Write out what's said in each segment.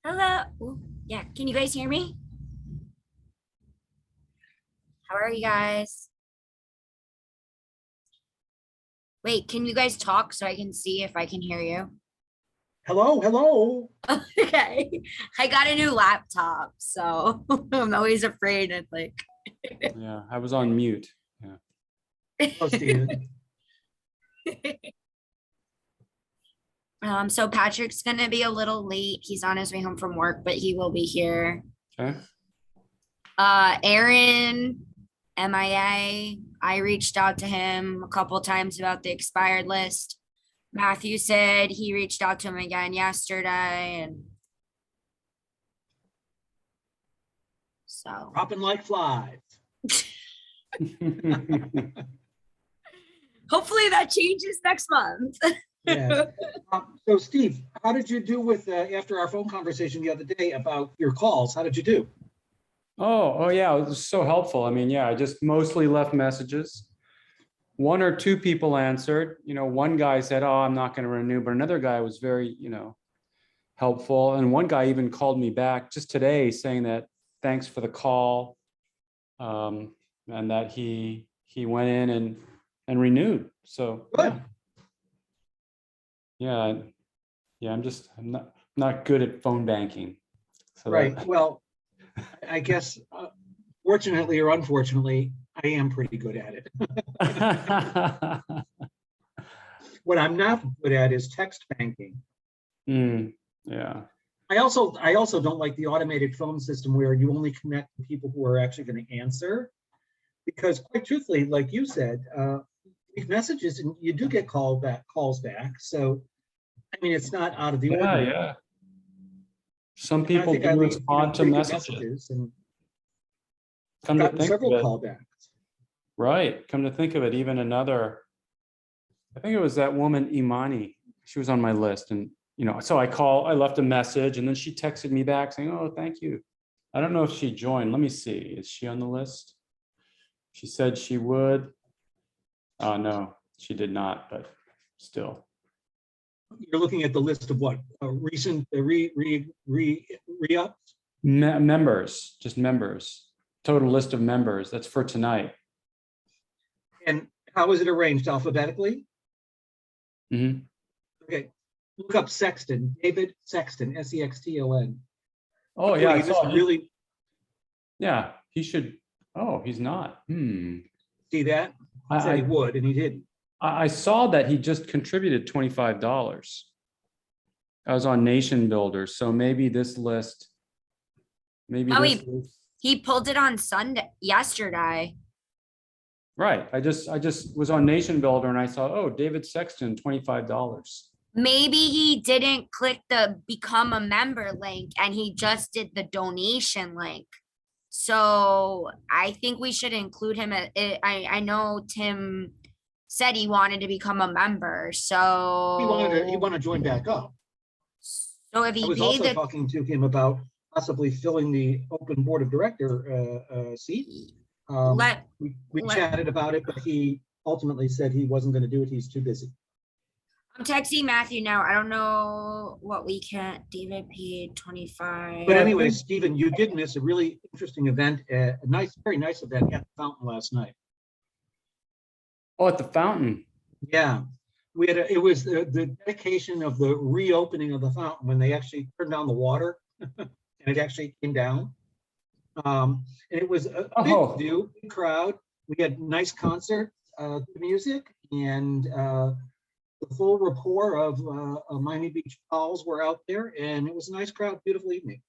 Hello. Ooh, yeah, can you guys hear me? How are you guys? Wait, can you guys talk so I can see if I can hear you? Hello, hello. Okay. I got a new laptop, so I'm always afraid of like Yeah, I was on mute. Yeah. Hello, Stephen. so Patrick's gonna be a little late. He's on his way home from work, but he will be here. Okay. Aaron, MIA. I reached out to him a couple times about the expired list. Matthew said he reached out to him again yesterday, and so Dropping like flies. hopefully that changes next month. Yeah. So, Steve, how did you do with after our phone conversation the other day about your calls? How did you do? Oh yeah, it was so helpful. I mean, yeah, I just mostly left messages. One or two people answered. One guy said, "Oh, I'm not going to renew," but another guy was very, helpful. And one guy even called me back just today saying that thanks for the call, and that he went in and renewed. So Good. yeah, yeah. I'm not good at phone banking. So Right. Well, I guess, fortunately or unfortunately, I am pretty good at it. What I'm not good at is text banking. Yeah. I also don't like the automated phone system where you only connect to people who are actually going to answer, because quite truthfully, like you said, leave messages and you do get calls back. So, I mean, it's not out of the ordinary. Yeah. Some I people think I do leave, respond to pretty good messages. and Come to gotten think several of it, callbacks. right. Come to think of it, even I think it was that woman, Imani. She was on my list. And, so I left a message and then she texted me back saying, "Oh, thank you." I don't know if she joined. Let me see. Is she on the list? She said she would. Oh, no, she did not, but still. You're looking at the list of what recent re-ups. Members, just members. Total list of members. That's for tonight. And how is it arranged alphabetically? Mm-hmm. Okay, look up Sexton, David Sexton, Sexton. Oh yeah, I this saw. really. Yeah, he should. Oh, he's not. See that? He said he would, and he didn't. I saw that he just contributed $25. I was on Nation Builder, so maybe this list. Maybe Oh, this. he pulled it on Sunday yesterday. Right. I just was on Nation Builder and I saw, oh, David Sexton, $25. Maybe he didn't click the become a member link and he just did the donation link. So I think we should include him. I know Tim said he wanted to become a member. So He wanted to join back up. So if I he was paid also the talking to him about possibly filling the open board of director seat. We chatted about it, but he ultimately said he wasn't going to do it. He's too busy. I'm texting Matthew now. I don't know what we can. David paid 25. But anyway, Stephen, you did miss a really interesting event, a very nice event at the fountain last night. Oh, at the fountain. Yeah, it was the dedication of the reopening of the fountain when they actually turned down the water and it actually came down. And it was a big crowd. We had nice concert, music, and the full rapport of Miami Beach Pals were out there, and it was a nice crowd, beautiful evening.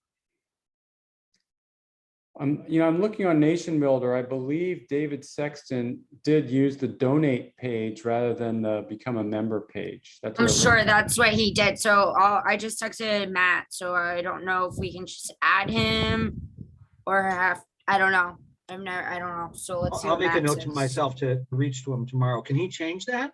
I'm looking on Nation Builder. I believe David Sexton did use the donate page rather than the become a member page. I'm sure that's what he did. So I just texted Matt. So I don't know if we can just add him or I don't know. I don't know. So let's see. I'll make a note to myself to reach to him tomorrow. Can he change that?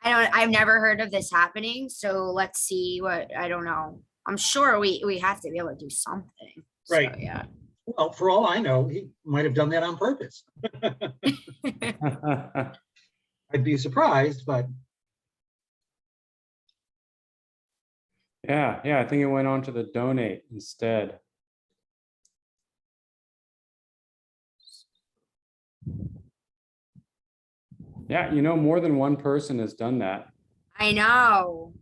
I've never heard of this happening. So let's see I don't know. I'm sure we have to be able to do something. Right. So, yeah. Well, for all I know, he might have done that on purpose. I'd be surprised, but. Yeah, I think it went on to the donate instead. Yeah, more than one person has done that. I know.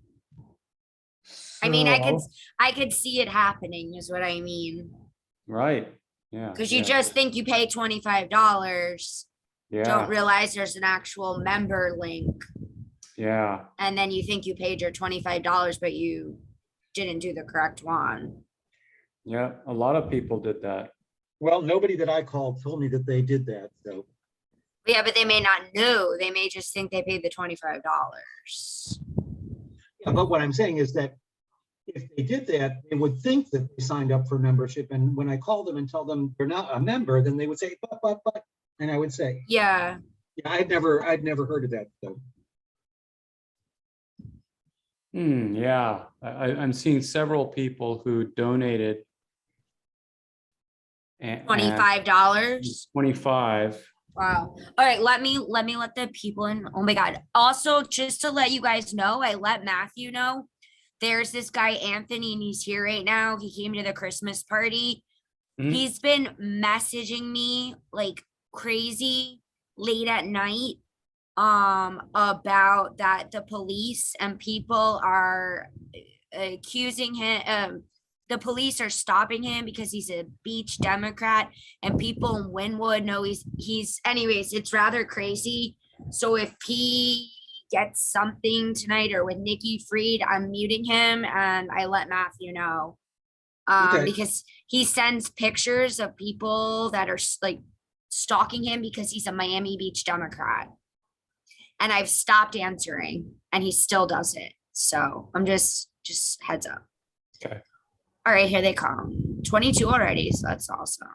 I mean, So, I could see it happening is what I mean. right. Yeah. Because you just think you pay $25, don't Yeah. realize there's an actual member link. Yeah. And then you think you paid your $25, but you didn't do the correct one. Yeah. A lot of people did that. Well, nobody that I called told me that they did that, so. Yeah, but they may not know. They may just think they paid the $25. Yeah, but what I'm saying is that if they did that, they would think that they signed up for membership. And when I call them and tell them they're not a member, then they would say, but, and I would say, Yeah. yeah, I'd never heard of that. So. Yeah, I'm seeing several people who donated. $25. 25. Wow. All right, let me let the people in. Oh my God. Also, just to let you guys know, I let Matthew know. There's this guy, Anthony, and he's here right now. He came to the Christmas party. Mhm. He's been messaging me like crazy late at night about that the police and people are accusing him. The police are stopping him because he's a beach Democrat, and people in Wynwood know he's anyways, it's rather crazy. So if he gets something tonight or with Nikki Fried, I'm muting him and I let Matthew know. Okay. Because he sends pictures of people that are like stalking him because he's a Miami Beach Democrat. And I've stopped answering and he still does it. So I'm just heads up. Okay. All right, here they come. 22 already, so that's awesome.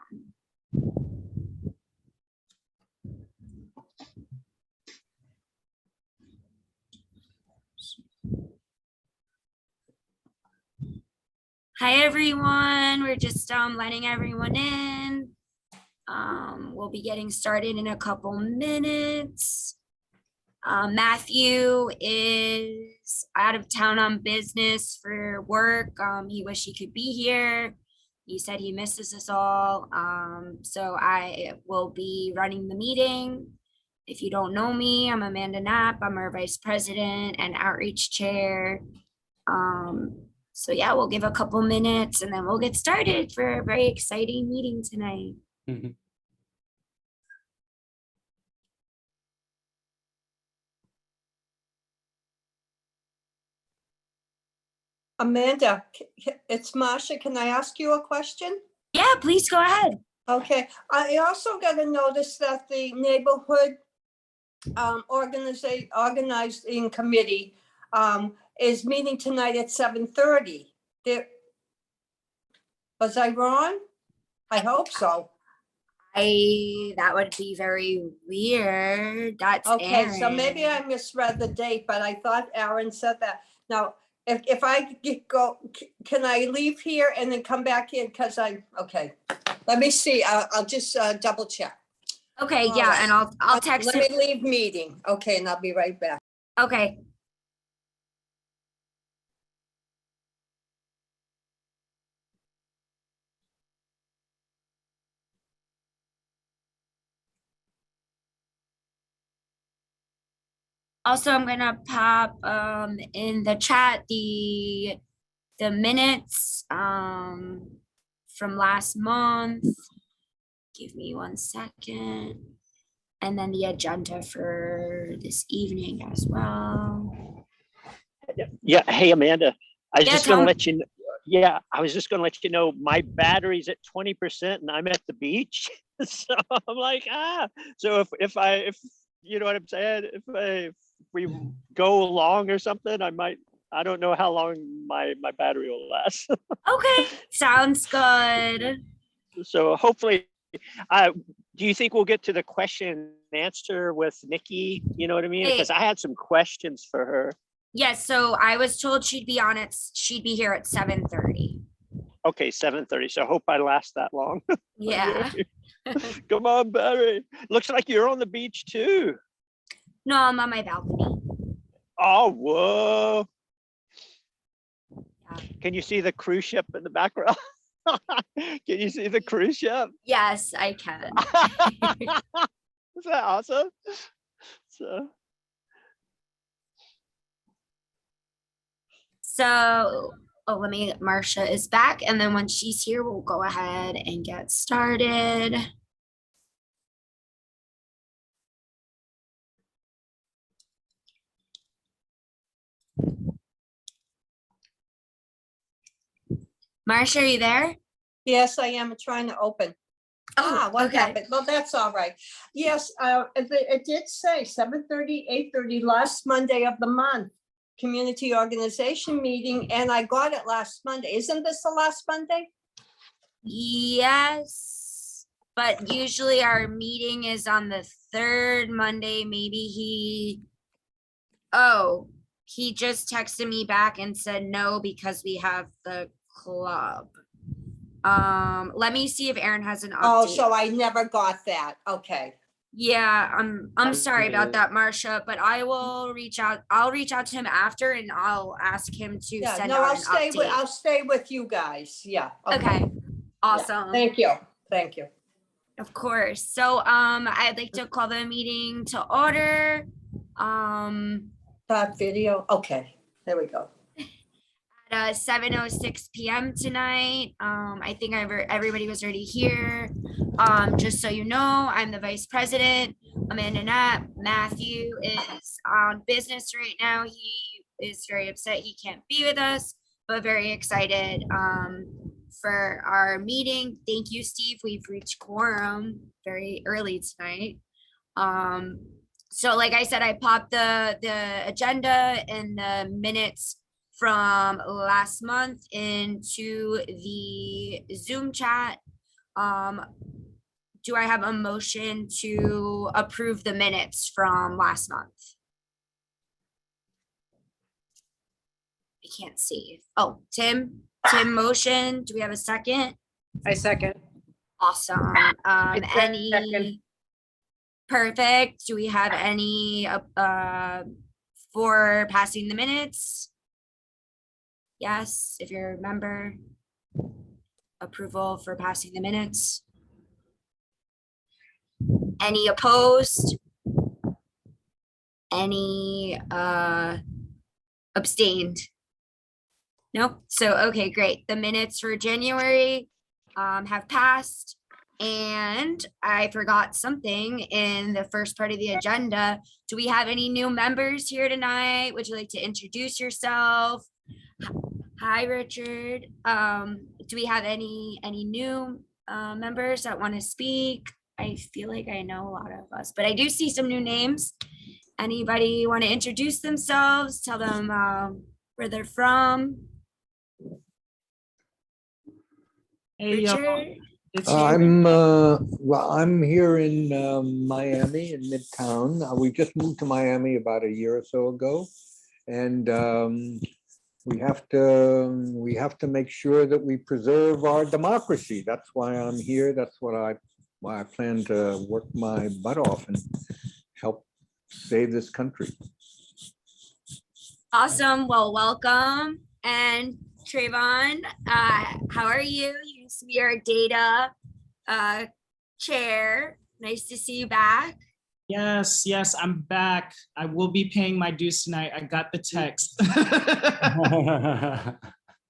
Hi, everyone. We're just letting everyone in. We'll be getting started in a couple minutes. Matthew is out of town on business for work. He wished he could be here. He said he misses us all. So I will be running the meeting. If you don't know me, I'm Amanda Knapp. I'm our vice president and outreach chair. So yeah, we'll give a couple minutes and then we'll get started for a very exciting meeting tonight. Mhm. Amanda, it's Marcia. Can I ask you a question? Yeah, please go ahead. Okay, I also got a notice that the neighborhood organizing committee is meeting tonight at 7:30. Was I wrong? I hope so. That would be very weird. That's Okay, so Aaron. maybe I misread the date, but I thought Aaron said that. Now, if I go, can I leave here and then come back in? Because okay. Let me see. I'll just double check. Okay, All yeah, right. and I'll text Let him. me leave meeting. Okay, and I'll be right back. Okay. Also, I'm gonna pop in the chat the minutes from last month. Give me 1 second. And then the agenda for this evening as well. Yeah. Hey, Amanda, I was Yeah, just going to Tom. let you know. Yeah, I was just going to let you know my battery's at 20% and I'm at the beach. So I'm like, so if you know what I'm saying, if we go along or something, I don't know how long my battery will last. Okay, sounds good. So hopefully, do you think we'll get to the question and answer with Nikki? You know what I mean? Because I had some questions for her. Yes, so I was told she'd be here at 7:30. Okay, 7:30. So I hope I last that long. Yeah. Come on, Barry. Looks like you're on the beach too. No, I'm on my balcony. Oh, whoa. Can you see the cruise ship in the background? Can you see the cruise ship? Yes, I can. Is that awesome? So So, oh, Marcia is back. And then when she's here, we'll go ahead and get started. Marcia, are you there? Yes, I am trying to open. What okay. happened? Well, that's all right. Yes, it did say 7:30, 8:30 last Monday of the month, community organization meeting, and I got it last Monday. Isn't this the last Monday? Yes, but usually our meeting is on the third Monday. Maybe he just texted me back and said no because we have the club. Let me see if Aaron has an update. Oh, so I never got that. Okay. Yeah, I'm sorry about that, Marcia, but I will reach out. I'll reach out to him after and I'll ask him to Yeah, send no, out I'll an stay with, update. I'll stay with you guys. Yeah. Okay, Yeah, awesome. thank you. Thank you. Of course. So I'd like to call the meeting to order. That video. Okay, there we go. At 7:06 p.m. tonight. I think everybody was already here. Just so you know, I'm the vice president. Amanda Knapp. Matthew is on business right now. He is very upset he can't be with us, but very excited for our meeting. Thank you, Steve. We've reached quorum very early tonight. So like I said, I popped the agenda and the minutes from last month into the Zoom chat. Do I have a motion to approve the minutes from last month? I can't see. Oh, Tim motion. Do we have a second? I second. Awesome. Any? Perfect. Do we have any for passing the minutes? Yes, if you remember. Approval for passing the minutes. Any opposed? Any abstained? Nope. So, okay, great. The minutes for January have passed. And I forgot something in the first part of the agenda. Do we have any new members here tonight? Would you like to introduce yourself? Hi, Richard. Do we have any new members that want to speak? I feel like I know a lot of us, but I do see some new names. Anybody want to introduce themselves? Tell them where they're from. Hey, Richard? it's I'm here in Miami in Midtown. We just moved to Miami about a year or so ago, and we have to make sure that we preserve our democracy. That's why I'm here. That's why I plan to work my butt off and help save this country. Awesome. Well, welcome. And Trayvon, how are you? You used to be our data chair. Nice to see you back. yes, I'm back. I will be paying my dues tonight. I got the text.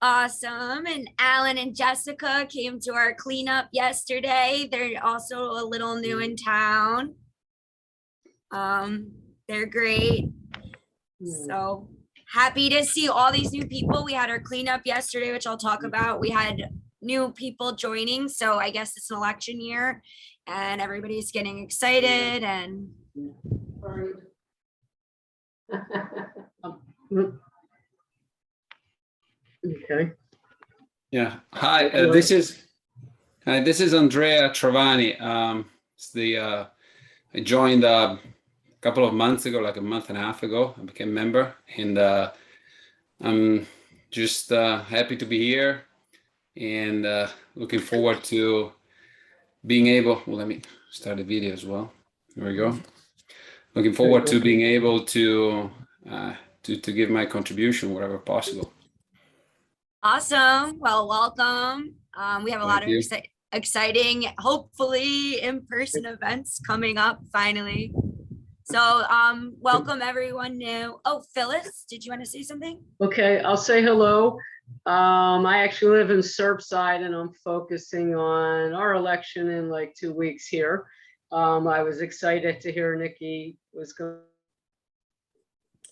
Awesome. And Alan and Jessica came to our cleanup yesterday. They're also a little new in town. They're great. So happy to see all these new people. We had our cleanup yesterday, which I'll talk about. We had new people joining. So I guess it's an election year and everybody's getting excited and Okay. Yeah. Hi. This is Andrea Travani. I joined a couple of months ago, like a month and a half ago. I became a member, and I'm just happy to be here and looking forward to being able. Well, let me start the video as well. There we go. Looking forward to being able to give my contribution wherever possible. Awesome. Well, welcome. We have a lot of Thank you. exciting, hopefully in-person events coming up finally. So welcome everyone new. Oh, Phyllis, did you want to say something? Okay, I'll say hello. I actually live in Surfside and I'm focusing on our election in like 2 weeks here. I was excited to hear Nikki was going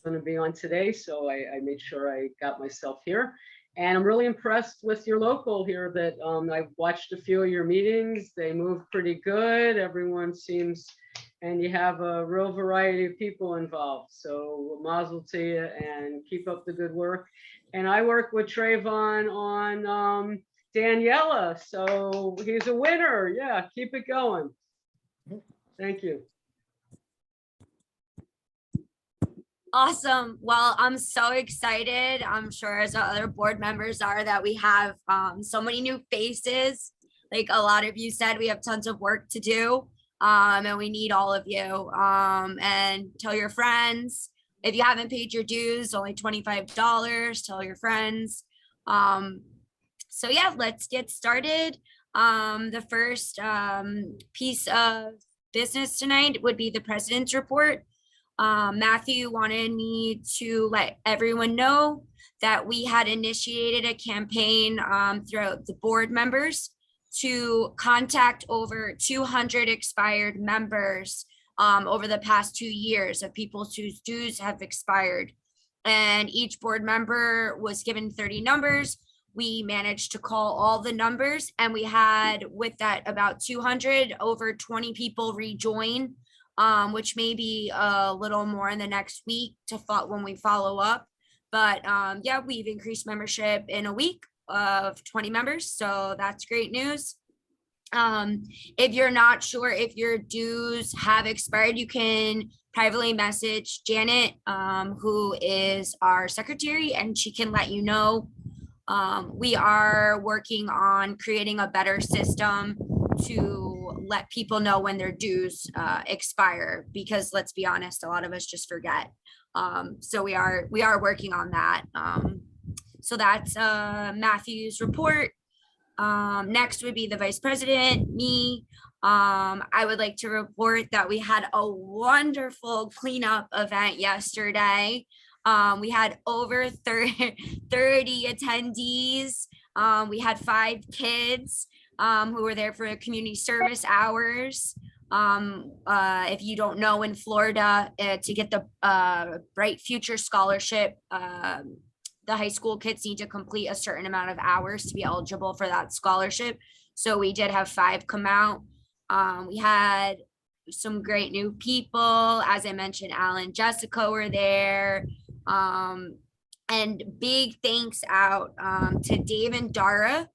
to be on today, so I made sure I got myself here. And I'm really impressed with your local here that I've watched a few of your meetings. They move pretty good. Everyone seems, and you have a real variety of people involved. So mazel to you and keep up the good work. And I work with Trayvon on Daniela, so he's a winner. Yeah, keep it going. Thank you. Awesome. Well, I'm so excited. I'm sure as other board members are that we have so many new faces. Like a lot of you said, we have tons of work to do and we need all of you. And tell your friends. If you haven't paid your dues, only $25, tell your friends. So yeah, let's get started. The first piece of business tonight would be the president's report. Matthew wanted me to let everyone know that we had initiated a campaign throughout the board members to contact over 200 expired members over the past 2 years of people whose dues have expired. And each board member was given 30 numbers. We managed to call all the numbers, and we had, with that, about 200, over 20 people rejoin, which may be a little more in the next week to when we follow up. But yeah, we've increased membership in a week of 20 members, so that's great news. If you're not sure if your dues have expired, you can privately message Janet, who is our secretary, and she can let you know. We are working on creating a better system to let people know when their dues expire, because let's be honest, a lot of us just forget. So we are working on that. So that's Matthew's report. Next would be the vice president, me. I would like to report that we had a wonderful cleanup event yesterday. We had over 30 attendees. We had 5 kids who were there for community service hours. If you don't know, in Florida, to get the Bright Future Scholarship, the high school kids need to complete a certain amount of hours to be eligible for that scholarship. So we did have 5 come out. We had some great new people. As I mentioned, Alan and Jessica were there. And big thanks out to Dave and Dara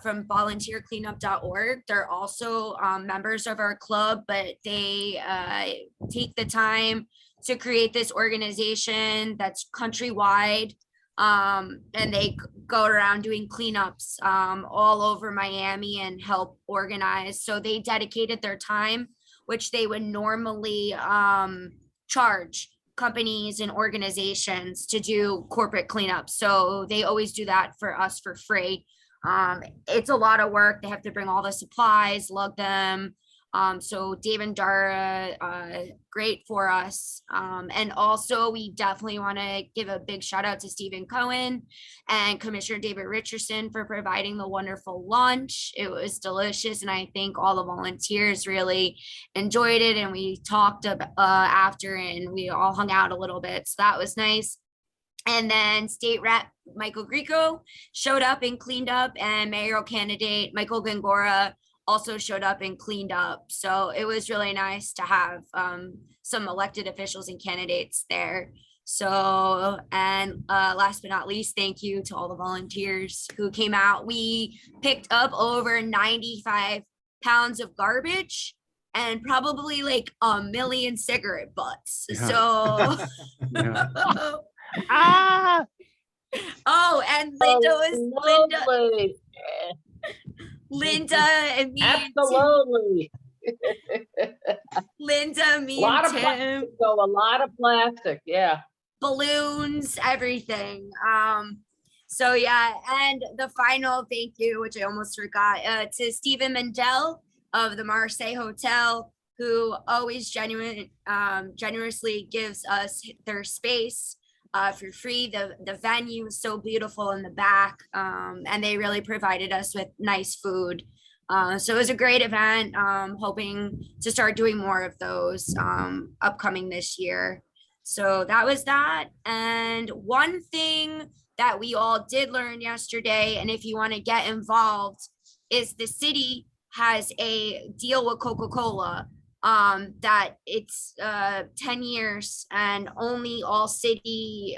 from volunteercleanup.org. They're also members of our club, but they take the time to create this organization that's countrywide. And they go around doing cleanups all over Miami and help organize. So they dedicated their time, which they would normally charge companies and organizations to do corporate cleanups. So they always do that for us for free. It's a lot of work. They have to bring all the supplies, lug them. So Dave and Dara, great for us. And also we definitely want to give a big shout out to Stephen Cohen and Commissioner David Richardson for providing the wonderful lunch. It was delicious. And I think all the volunteers really enjoyed it. And we talked after, and we all hung out a little bit. So that was nice. And then State Rep Michael Grieco showed up and cleaned up, and mayoral candidate Michael Gongora also showed up and cleaned up. So it was really nice to have some elected officials and candidates there. So, and last but not least, thank you to all the volunteers who came out. We picked up over 95 pounds of garbage and probably like 1 million cigarette butts. Yeah. So, Yeah. Ah, oh, and Linda was Lovely. Linda and me. And Tim. Absolutely. Linda, me, A lot and of Tim. plastic, though, a lot of plastic, yeah. Balloons, everything. So yeah, and the final thank you, which I almost forgot, to Stephen Mendel of the Marseille Hotel, who always generously gives us their space for free. The venue is so beautiful in the back, and they really provided us with nice food. So it was a great event. Hoping to start doing more of those upcoming this year. So that was that. And one thing that we all did learn yesterday, and if you want to get involved, is the city has a deal with Coca-Cola that it's 10 years and only all city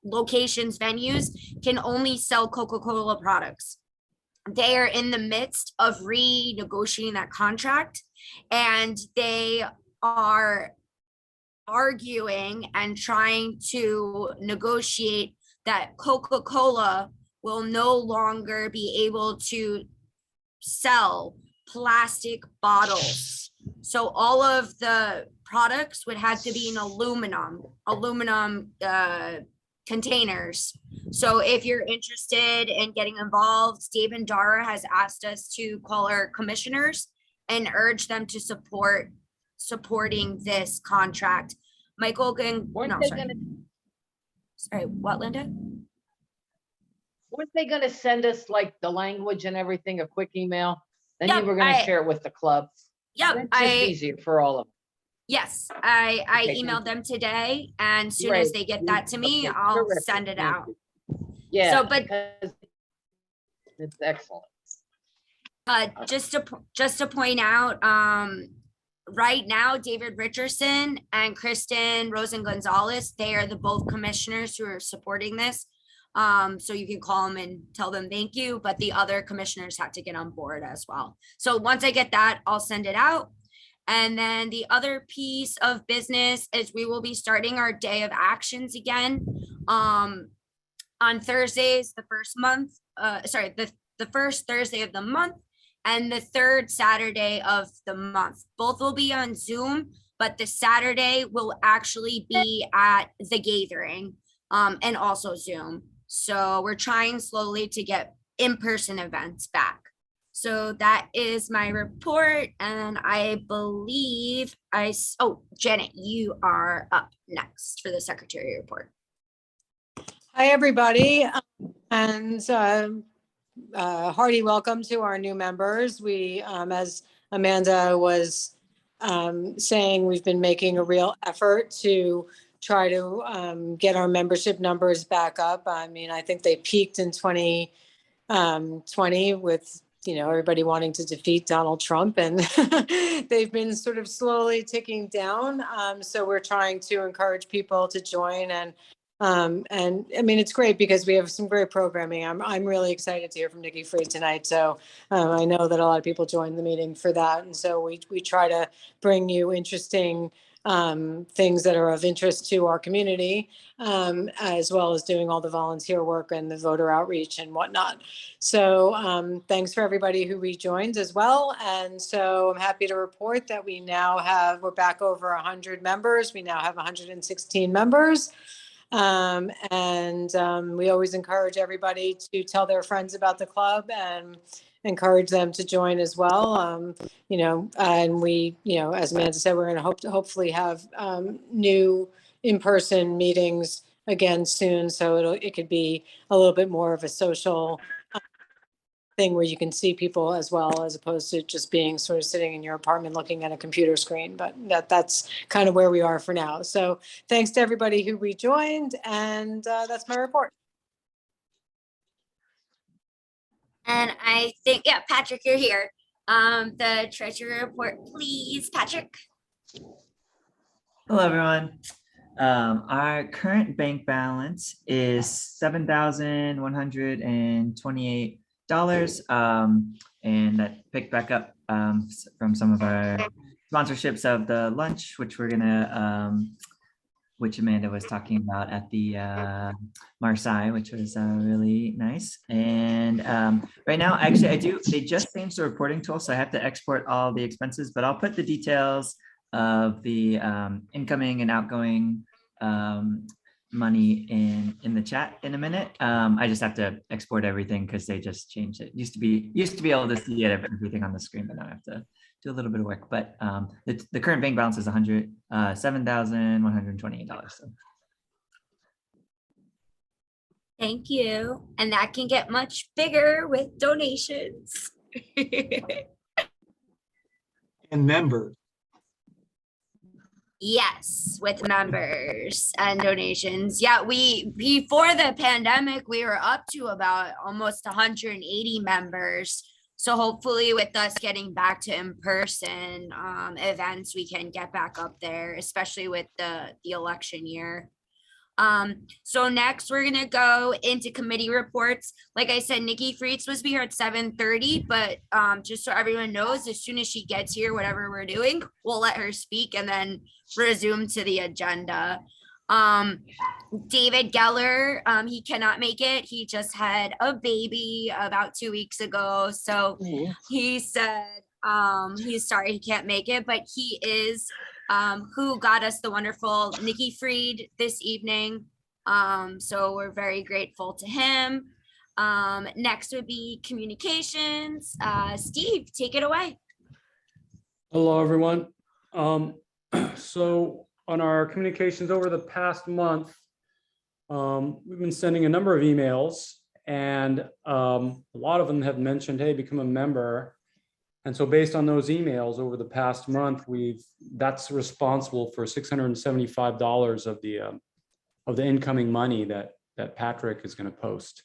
locations, venues can only sell Coca-Cola products. They are in the midst of renegotiating that contract, and they are arguing and trying to negotiate that Coca-Cola will no longer be able to sell plastic bottles. So all of the products would have to be in aluminum containers. So if you're interested in getting involved, Dave and Dara has asked us to call our commissioners and urge them to supporting this contract. Michael can, sorry, what, Linda? Weren't they gonna send us like the language and everything, a quick email? Then Yep, you were gonna share it with the club. Yep, It's just easier for all of them. yes, I Okay, emailed them today, and as soon Great. as they get that to me, Okay, I'll terrific. send it Thank out. you. Yeah. So, but because it's excellent. just to point out, right now, David Richardson and Kristen Rosen Gonzalez, they are the both commissioners who are supporting this. So you can call them and tell them thank you, but the other commissioners have to get on board as well. So once I get that, I'll send it out. And then the other piece of business is we will be starting our day of actions again. On Thursdays, the first Thursday of the month and the third Saturday of the month. Both will be on Zoom, but the Saturday will actually be at the gathering, and also Zoom. So we're trying slowly to get in-person events back. So that is my report. And I believe Janet, you are up next for the secretary report. Hi, everybody. And hearty welcome to our new members. We, as Amanda was saying, we've been making a real effort to try to get our membership numbers back up. I mean, I think they peaked in 2020 with, everybody wanting to defeat Donald Trump, and they've been sort of slowly ticking down. So we're trying to encourage people to join, and I mean, it's great because we have some great programming. I'm really excited to hear from Nikki Fried tonight. So I know that a lot of people joined the meeting for that. And so we try to bring you interesting things that are of interest to our community, as well as doing all the volunteer work and the voter outreach and whatnot. So thanks for everybody who rejoined as well. And so I'm happy to report that we're back over 100 members. We now have 116 members. We always encourage everybody to tell their friends about the club and encourage them to join as well. And we, as Amanda said, we're going to hopefully have new in-person meetings again soon. So it could be a little bit more of a social thing where you can see people as well, as opposed to just being sort of sitting in your apartment looking at a computer screen. But that's kind of where we are for now. So thanks to everybody who rejoined, and that's my report. And I think, yeah, Patrick, you're here. The treasury report, please, Patrick. Hello, everyone. Our current bank balance is $7,128. And that picked back up from some of our sponsorships of the lunch, which which Amanda was talking about at the Marseille, which was really nice. And right now, actually, they just changed the reporting tool, so I have to export all the expenses, but I'll put the details of the incoming and outgoing money in the chat in a minute. I just have to export everything because they just changed it. Used to be able to see everything on the screen, but now I have to do a little bit of work. But the current bank balance is $7,128. So. Thank you. And that can get much bigger with donations. And members. Yes, with members and donations. Yeah, before the pandemic, we were up to about almost 180 members. So hopefully with us getting back to in-person events, we can get back up there, especially with the election year. So next we're gonna go into committee reports. Like I said, Nikki Fried was be here at 7:30, but just so everyone knows, as soon as she gets here, whatever we're doing, we'll let her speak and then resume to the agenda. David Geller, he cannot make it. He just had a baby about 2 weeks ago. So he said he's sorry he can't make it, but he is who got us the wonderful Nikki Fried this evening. So we're very grateful to him. Next would be communications. Steve, take it away. Hello, everyone. So on our communications over the past month, we've been sending a number of emails, and a lot of them have mentioned, hey, become a member. And so based on those emails over the past month, that's responsible for $675 of the incoming money that Patrick is going to post.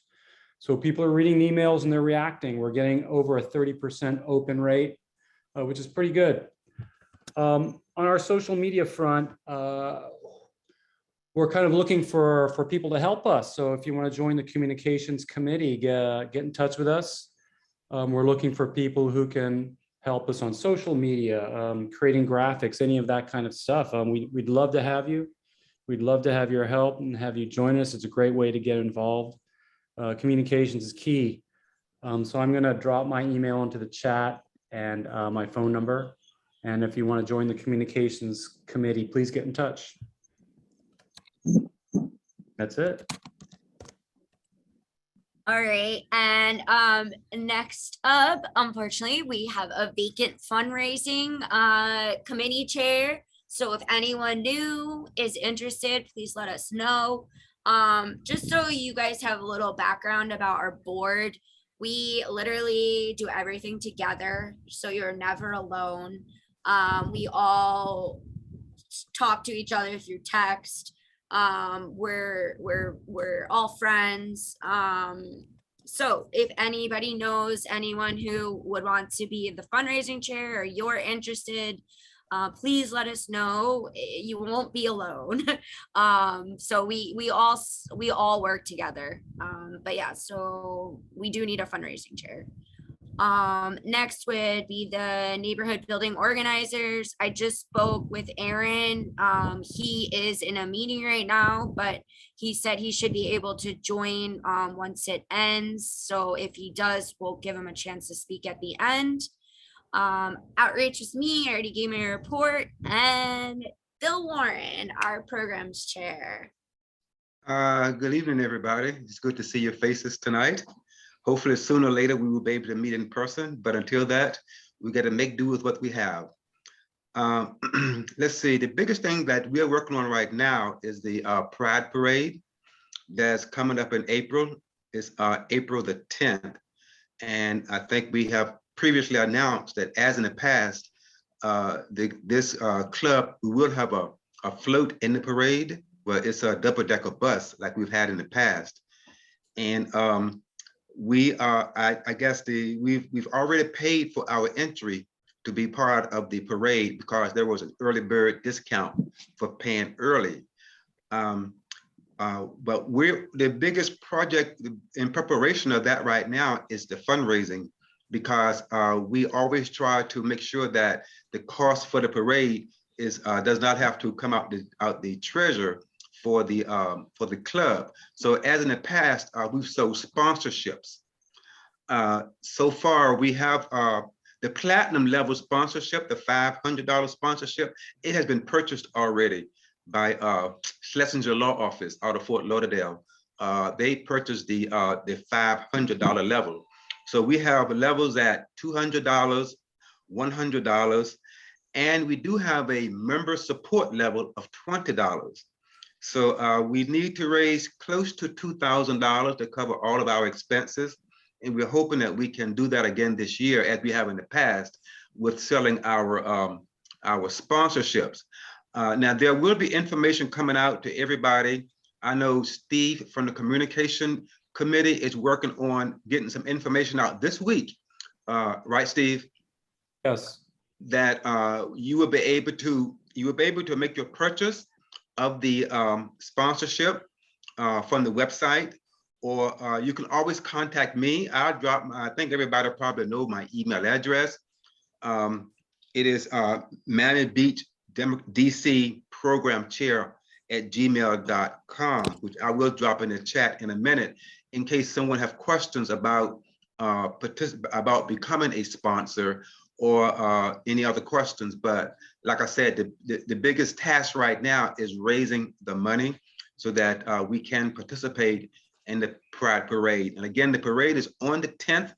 So people are reading the emails and they're reacting. We're getting over a 30% open rate, which is pretty good. On our social media front, we're kind of looking for people to help us. So if you want to join the communications committee, get in touch with us. We're looking for people who can help us on social media, creating graphics, any of that kind of stuff. We'd love to have you. We'd love to have your help and have you join us. It's a great way to get involved. Communications is key. So I'm going to drop my email into the chat and my phone number. And if you want to join the communications committee, please get in touch. That's it. All right, and next up, unfortunately, we have a vacant fundraising committee chair. So if anyone new is interested, please let us know. Just so you guys have a little background about our board, we literally do everything together, so you're never alone. We all talk to each other through text. We're all friends. So if anybody knows anyone who would want to be the fundraising chair or you're interested, please let us know. You won't be alone. So we all work together. But yeah, so we do need a fundraising chair. Next would be the neighborhood building organizers. I just spoke with Aaron. He is in a meeting right now, but he said he should be able to join once it ends. So if he does, we'll give him a chance to speak at the end. Outreach is me. I already gave my report. And Bill Warren, our programs chair. Good evening, everybody. It's good to see your faces tonight. Hopefully sooner or later we will be able to meet in person, but until that, we got to make do with what we have. Let's see, the biggest thing that we're working on right now is the Pride Parade that's coming up in April. It's April the 10th. And I think we have previously announced that as in the past, this club, we will have a float in the parade where it's a double-decker bus like we've had in the past. And we are, I guess we've already paid for our entry to be part of the parade because there was an early bird discount for paying early. But the biggest project in preparation of that right now is the fundraising, because we always try to make sure that the cost for the parade does not have to come out the treasure for the club. So as in the past, we've sold sponsorships. So far, we have the platinum level sponsorship, the $500 sponsorship. It has been purchased already. by Schlesinger Law Office out of Fort Lauderdale. They purchased the $500 level. So we have levels at $200, $100, and we do have a member support level of $20. So we need to raise close to $2,000 to cover all of our expenses. And we're hoping that we can do that again this year, as we have in the past, with selling our sponsorships. Now, there will be information coming out to everybody. I know Steve from the communication committee is working on getting some information out this week. Right, Steve? Yes. That you will be able to make your purchase of the sponsorship from the website, or you can always contact me. I'll drop I think everybody probably know my email address. It is Miami Beach DC Program Chair at gmail.com, which I will drop in the chat in a minute in case someone have questions about becoming a sponsor or any other questions. But like I said, the biggest task right now is raising the money so that we can participate in the Pride Parade. And again, the parade is on the 10th.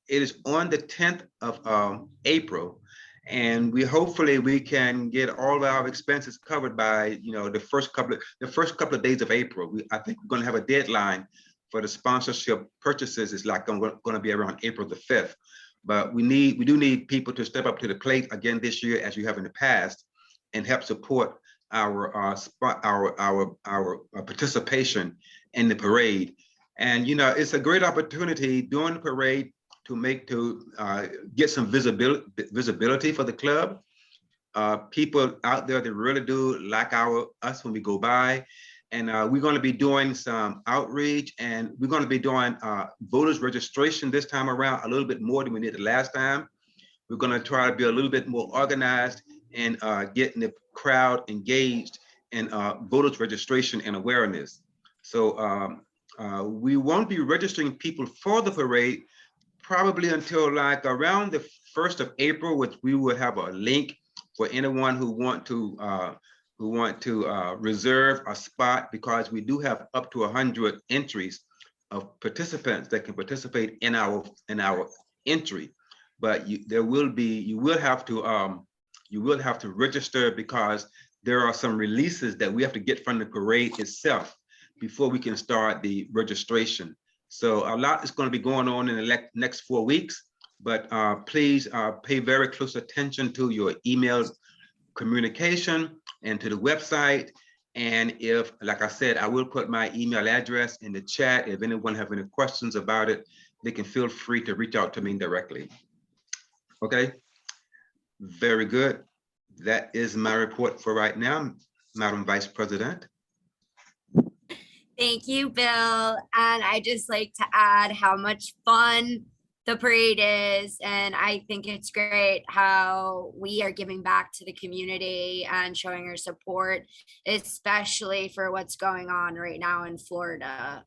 It is on the 10th of April. And hopefully we can get all of our expenses covered by the first couple of days of April. I think we're going to have a deadline for the sponsorship purchases. It's like going to be around April the 5th. But we do need people to step up to the plate again this year, as you have in the past, and help support our participation in the parade. And it's a great opportunity during the parade to get some visibility for the club. People out there that really do like us when we go by. And we're going to be doing some outreach, and we're going to be doing voters registration this time around a little bit more than we did the last time. We're going to try to be a little bit more organized and getting the crowd engaged in voters registration and awareness. So we won't be registering people for the parade probably until like around the 1st of April, which we will have a link for anyone who want to reserve a spot, because we do have up to 100 entries of participants that can participate in our entry. But you will have to register, because there are some releases that we have to get from the parade itself before we can start the registration. So a lot is going to be going on in the next 4 weeks, but please pay very close attention to your email communication and to the website. And if, like I said, I will put my email address in the chat. If anyone have any questions about it, they can feel free to reach out to me directly. Okay, very good. That is my report for right now, Madam Vice President. Thank you, Bill. And I just like to add how much fun the parade is. And I think it's great how we are giving back to the community and showing our support, especially for what's going on right now in Florida.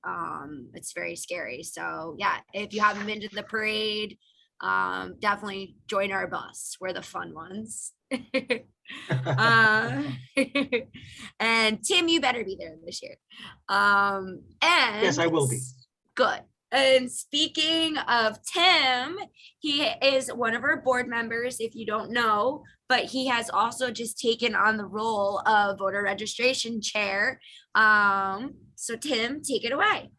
It's very scary. So yeah, if you haven't been to the parade, definitely join our bus. We're the fun ones. And Tim, you better be there this year. And Yes, I will be. Good. And speaking of Tim, he is one of our board members, if you don't know, but he has also just taken on the role of voter registration chair. So Tim, take it away.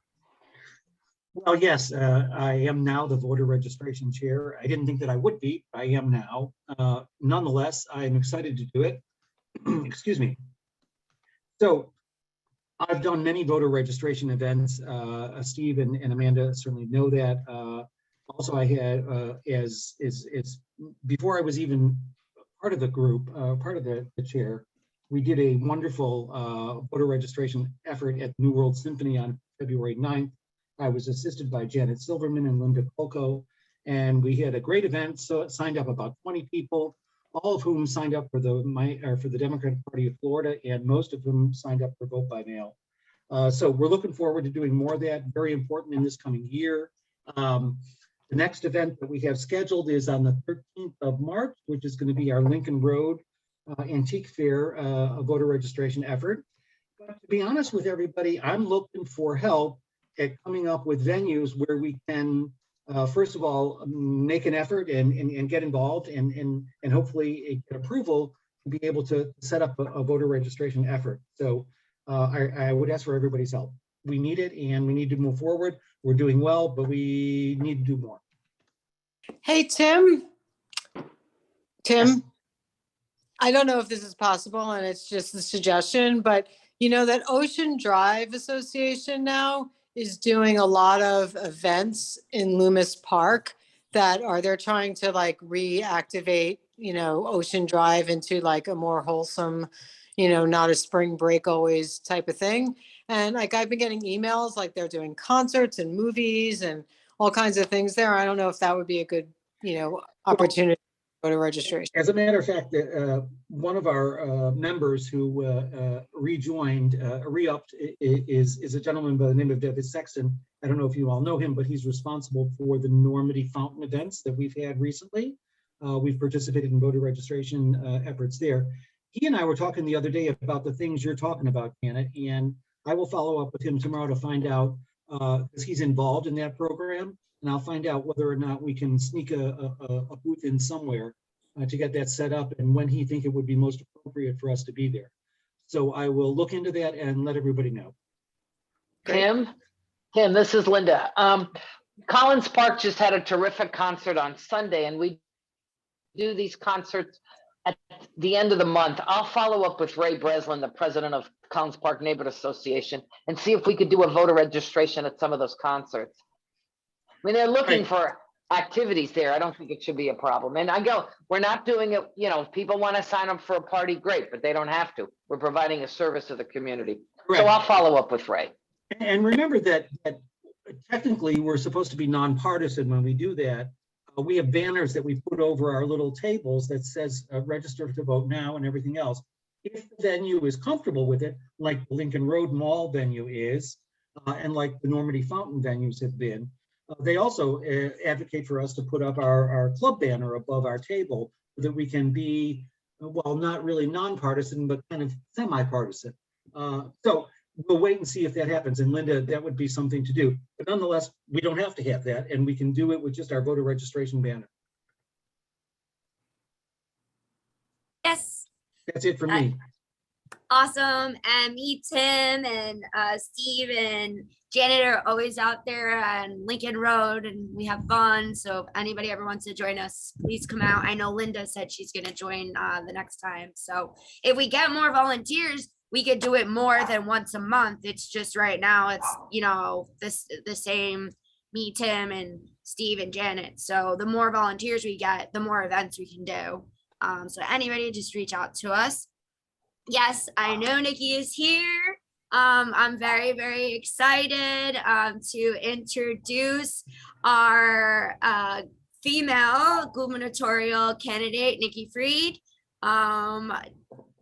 Well, yes, I am now the voter registration chair. I didn't think that I would be, but I am now. Nonetheless, I'm excited to do it. Excuse me. So I've done many voter registration events. Steve and Amanda certainly know that. Also, I had, before I was even part of the group, part of the chair, we did a wonderful voter registration effort at New World Symphony on February 9th. I was assisted by Janet Silverman and Linda Colco, and we had a great event. So it signed up about 20 people, all of whom signed up for the Democratic Party of Florida, and most of them signed up for vote by mail. So we're looking forward to doing more of that. Very important in this coming year. The next event that we have scheduled is on the 13th of March, which is going to be our Lincoln Road antique fair, a voter registration effort. But to be honest with everybody, I'm looking for help at coming up with venues where we can, first of all, make an effort and get involved and hopefully get approval to be able to set up a voter registration effort. So I would ask for everybody's help. We need it and we need to move forward. We're doing well, but we need to do more. Hey, Tim. Yes. I don't know if this is possible and it's just a suggestion, but you know that Ocean Drive Association now is doing a lot of events in Loomis Park they're trying to like reactivate, Ocean Drive into like a more wholesome, not a spring break always type of thing. And like I've been getting emails like they're doing concerts and movies and all kinds of things there. I don't know if that would be a good, opportunity to go to registration. As a matter of fact, one of our members who rejoined, re-upped, is a gentleman by the name of David Sexton. I don't know if you all know him, but he's responsible for the Normandy Fountain events that we've had recently. We've participated in voter registration efforts there. He and I were talking the other day about the things you're talking about, Janet, and I will follow up with him tomorrow to find out, because he's involved in that program, and I'll find out whether or not we can sneak a booth in somewhere to get that set up and when he think it would be most appropriate for us to be there. So I will look into that and let everybody know. Tim, this is Linda. Collins Park just had a terrific concert on Sunday, and we do these concerts at the end of the month. I'll follow up with Ray Breslin, the president of Collins Park Neighborhood Association, and see if we could do a voter registration at some of those concerts. I mean, they're looking for activities there. I don't think it should be a problem. And we're not doing it, if people want to sign up for a party, great, but they don't have to. We're providing a service to the community. Correct. So I'll follow up with Ray. And remember that technically we're supposed to be nonpartisan when we do that. We have banners that we put over our little tables that says register to vote now and everything else. If the venue is comfortable with it, like the Lincoln Road Mall venue is, and like the Normandy Fountain venues have been, they also advocate for us to put up our club banner above our table so that we can be, well, not really nonpartisan, but kind of semi-partisan. So we'll wait and see if that happens. And Linda, that would be something to do. But nonetheless, we don't have to have that, and we can do it with just our voter registration banner. Yes. That's it for me. Awesome. And me, Tim, and Steve, and Janet are always out there on Lincoln Road, and we have fun. So if anybody ever wants to join us, please come out. I know Linda said she's going to join the next time. So if we get more volunteers, we could do it more than once a month. It's just right now it's, the same, me, Tim, and Steve and Janet. So the more volunteers we get, the more events we can do. So anybody just reach out to us. Yes, I know Nikki is here. I'm very, very excited to introduce our female gubernatorial candidate, Nikki Fried.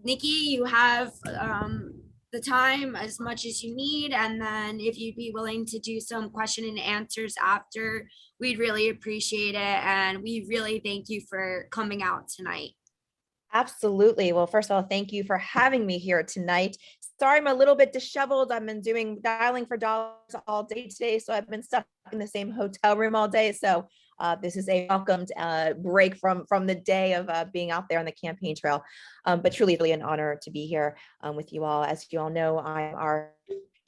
Nikki, you have the time as much as you need, and then if you'd be willing to do some question and answers after, we'd really appreciate it, and we really thank you for coming out tonight. Absolutely. Well, first of all, thank you for having me here tonight. Sorry, I'm a little bit disheveled. I've been doing dialing for dollars all day today, so I've been stuck in the same hotel room all day. So this is a welcomed break from the day of being out there on the campaign trail. But truly, really an honor to be here with you all. As you all know, I'm our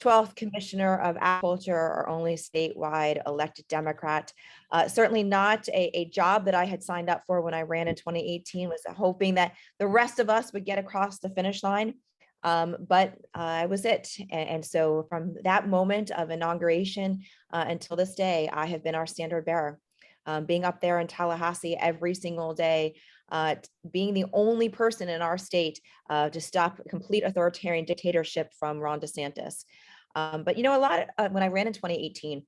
12th Commissioner of Agriculture, our only statewide elected Democrat. Certainly not a job that I had signed up for when I ran in 2018, was hoping that the rest of us would get across the finish line. But I was it. And so from that moment of inauguration until this day, I have been our standard bearer. Being up there in Tallahassee every single day, being the only person in our state to stop complete authoritarian dictatorship from Ron DeSantis. But a lot of, when I ran in 2018,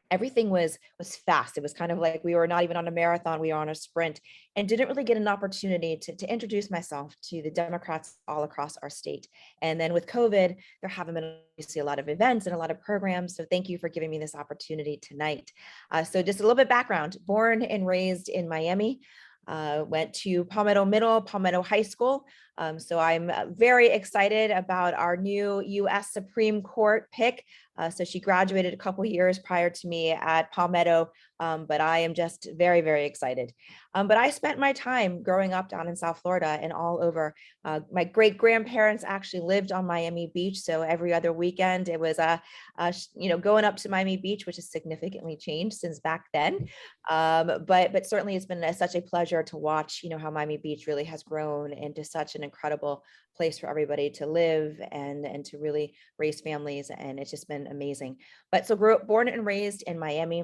everything was fast. It was kind of like we were not even on a marathon, we were on a sprint, and didn't really get an opportunity to introduce myself to the Democrats all across our state. And then with COVID, there haven't been obviously a lot of events and a lot of programs. So thank you for giving me this opportunity tonight. So just a little bit background, born and raised in Miami. went to Palmetto Middle, Palmetto High School. So I'm very excited about our new U.S. Supreme Court pick. So she graduated a couple years prior to me at Palmetto, but I am just very, very excited. But I spent my time growing up down in South Florida and all over. My great grandparents actually lived on Miami Beach, so every other weekend it was going up to Miami Beach, which has significantly changed since back then. But certainly it's been such a pleasure to watch, how Miami Beach really has grown into such an incredible place for everybody to live and to really raise families, and it's just been amazing. But so born and raised in Miami,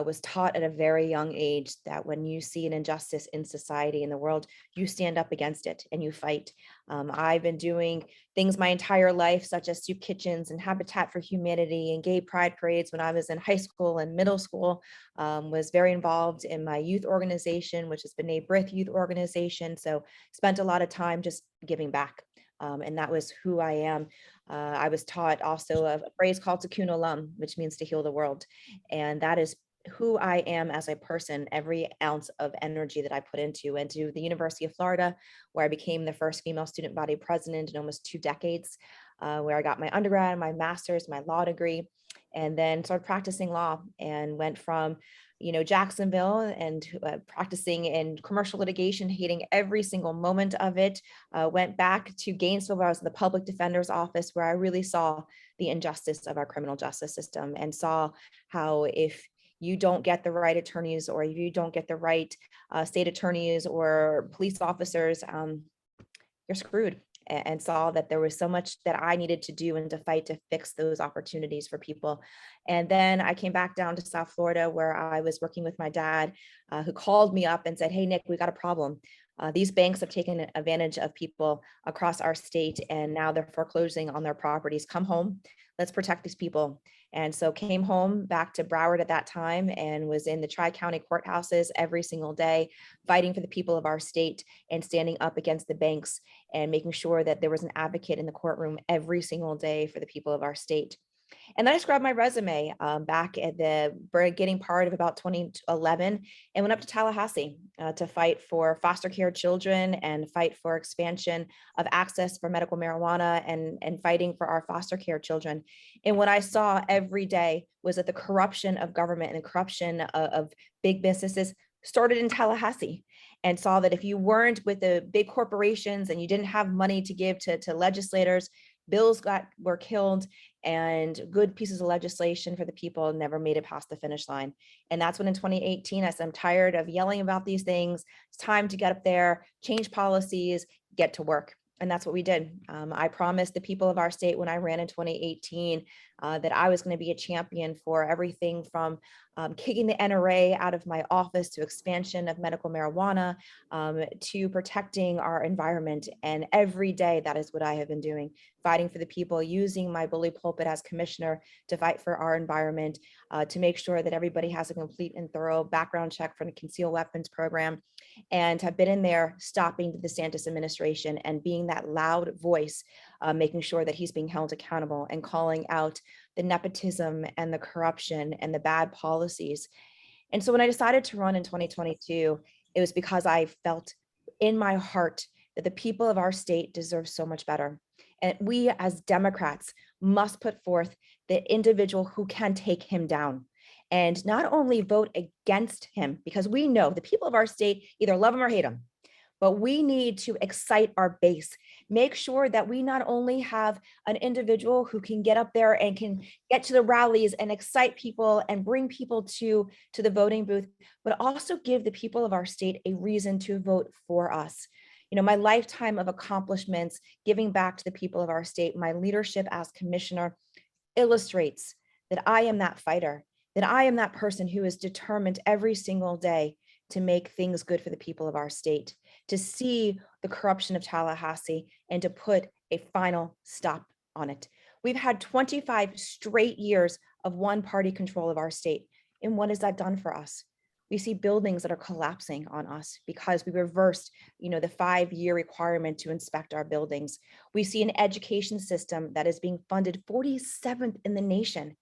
was taught at a very young age that when you see an injustice in society, in the world, you stand up against it and you fight. I've been doing things my entire life, such as soup kitchens and Habitat for Humanity and gay pride parades when I was in high school and middle school. Was very involved in my youth organization, which is B'nai B'rith Youth Organization. So spent a lot of time just giving back. And that was who I am. I was taught also a phrase called Tikkun Olam, which means to heal the world. And that is who I am as a person, every ounce of energy that I put into. And to the University of Florida, where I became the first female student body president in almost 2 decades, where I got my undergrad, my master's, my law degree, and then started practicing law and went from Jacksonville and practicing in commercial litigation, hating every single moment of it, went back to Gainesville, where I was in the public defender's office, where I really saw the injustice of our criminal justice system and saw how if you don't get the right attorneys, or if you don't get the right state attorneys or police officers, you're screwed. And saw that there was so much that I needed to do and to fight to fix those opportunities for people. And then I came back down to South Florida, where I was working with my dad, who called me up and said, "Hey, Nick, we got a problem. These banks have taken advantage of people across our state, and now they're foreclosing on their properties. Come home, let's protect these people." And so came home back to Broward at that time and was in the Tri-County courthouses every single day, fighting for the people of our state and standing up against the banks and making sure that there was an advocate in the courtroom every single day for the people of our state. And then I grabbed my resume back at the beginning part of about 2011 and went up to Tallahassee to fight for foster care children and fight for expansion of access for medical marijuana and fighting for our foster care children. And what I saw every day was that the corruption of government and the corruption of big businesses started in Tallahassee, and saw that if you weren't with the big corporations and you didn't have money to give to legislators, bills were killed, and good pieces of legislation for the people never made it past the finish line. And that's when in 2018, I said, I'm tired of yelling about these things. It's time to get up there, change policies, get to work. And that's what we did. I promised the people of our state when I ran in 2018 that I was going to be a champion for everything from kicking the NRA out of my office to expansion of medical marijuana to protecting our environment. And every day, that is what I have been doing, fighting for the people, using my bully pulpit as commissioner to fight for our environment, to make sure that everybody has a complete and thorough background check for the concealed weapons program, and have been in there stopping the DeSantis administration and being that loud voice, making sure that he's being held accountable and calling out the nepotism and the corruption and the bad policies. And so when I decided to run in 2022, it was because I felt in my heart that the people of our state deserve so much better. And we as Democrats must put forth the individual who can take him down, and not only vote against him, because we know the people of our state either love him or hate him, but we need to excite our base, make sure that we not only have an individual who can get up there and can get to the rallies and excite people and bring people to the voting booth, but also give the people of our state a reason to vote for us. My lifetime of accomplishments, giving back to the people of our state, my leadership as commissioner illustrates that I am that fighter, that I am that person who is determined every single day to make things good for the people of our state, to see the corruption of Tallahassee and to put a final stop on it. We've had 25 straight years of one-party control of our state. And what has that done for us? We see buildings that are collapsing on us because we reversed, the 5-year requirement to inspect our buildings. We see an education system that is being funded 47th in the nation.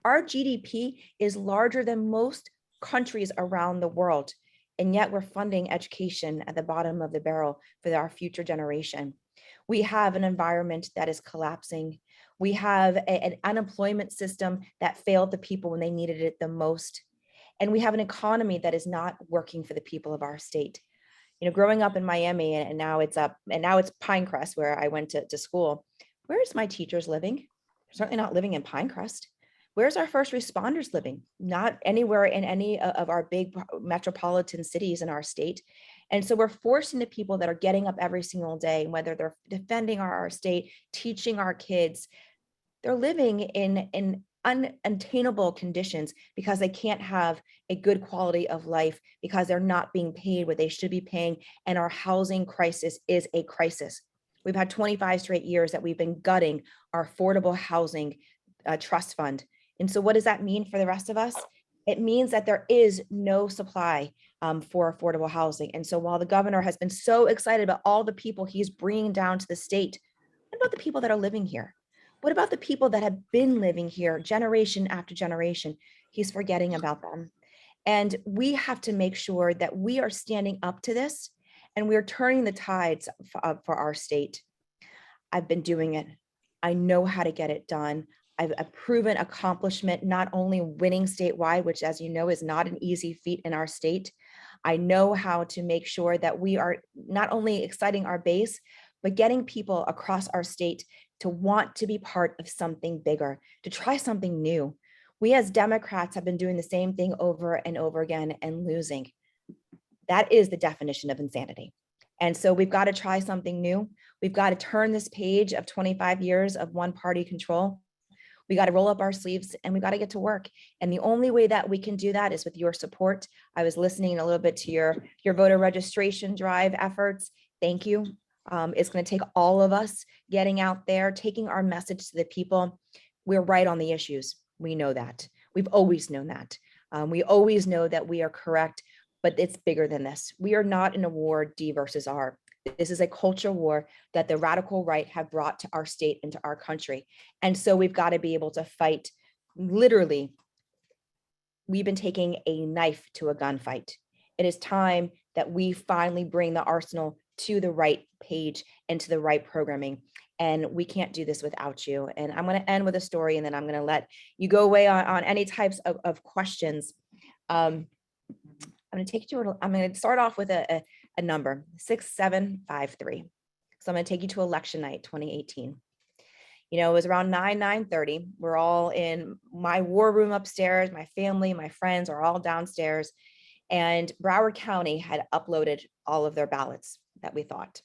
Our GDP is larger than most countries around the world. And yet we're funding education at the bottom of the barrel for our future generation. We have an environment that is collapsing. We have an unemployment system that failed the people when they needed it the most. And we have an economy that is not working for the people of our state. You know, growing up in Miami, and now it's Pinecrest, where I went to school. Where's my teachers living? Certainly not living in Pinecrest. Where's our first responders living? Not anywhere in any of our big metropolitan cities in our state. And so we're forcing the people that are getting up every single day, whether they're defending our state, teaching our kids, they're living in unattainable conditions because they can't have a good quality of life, because they're not being paid what they should be paying. And our housing crisis is a crisis. We've had 25 straight years that we've been gutting our affordable housing trust fund. And so what does that mean for the rest of us? It means that there is no supply for affordable housing. And so while the governor has been so excited about all the people he's bringing down to the state, what about the people that are living here? What about the people that have been living here generation after generation? He's forgetting about them. And we have to make sure that we are standing up to this and we're turning the tides for our state. I've been doing it. I know how to get it done. I've a proven accomplishment, not only winning statewide, which, as you know, is not an easy feat in our state. I know how to make sure that we are not only exciting our base, but getting people across our state to want to be part of something bigger, to try something new. We as Democrats have been doing the same thing over and over again and losing. That is the definition of insanity. And so we've got to try something new. We've got to turn this page of 25 years of one party control. We got to roll up our sleeves and we got to get to work. And the only way that we can do that is with your support. I was listening a little bit to your voter registration drive efforts. Thank you. It's going to take all of us getting out there, taking our message to the people. We're right on the issues. We know that. We've always known that. We always know that we are correct, but it's bigger than this. We are not in a war, D versus R. This is a culture war that the radical right have brought to our state and to our country. And so we've got to be able to fight. Literally, we've been taking a knife to a gunfight. It is time that we finally bring the arsenal to the right page and to the right programming. And we can't do this without you. And I'm going to end with a story, and then I'm going to let you go away on any types of questions. I'm going to start off with a number, 6753. So I'm going to take you to election night 2018. You know, it was around 9:30. We're all in my war room upstairs. My family, my friends are all downstairs. And Broward County had uploaded all of their ballots that we thought.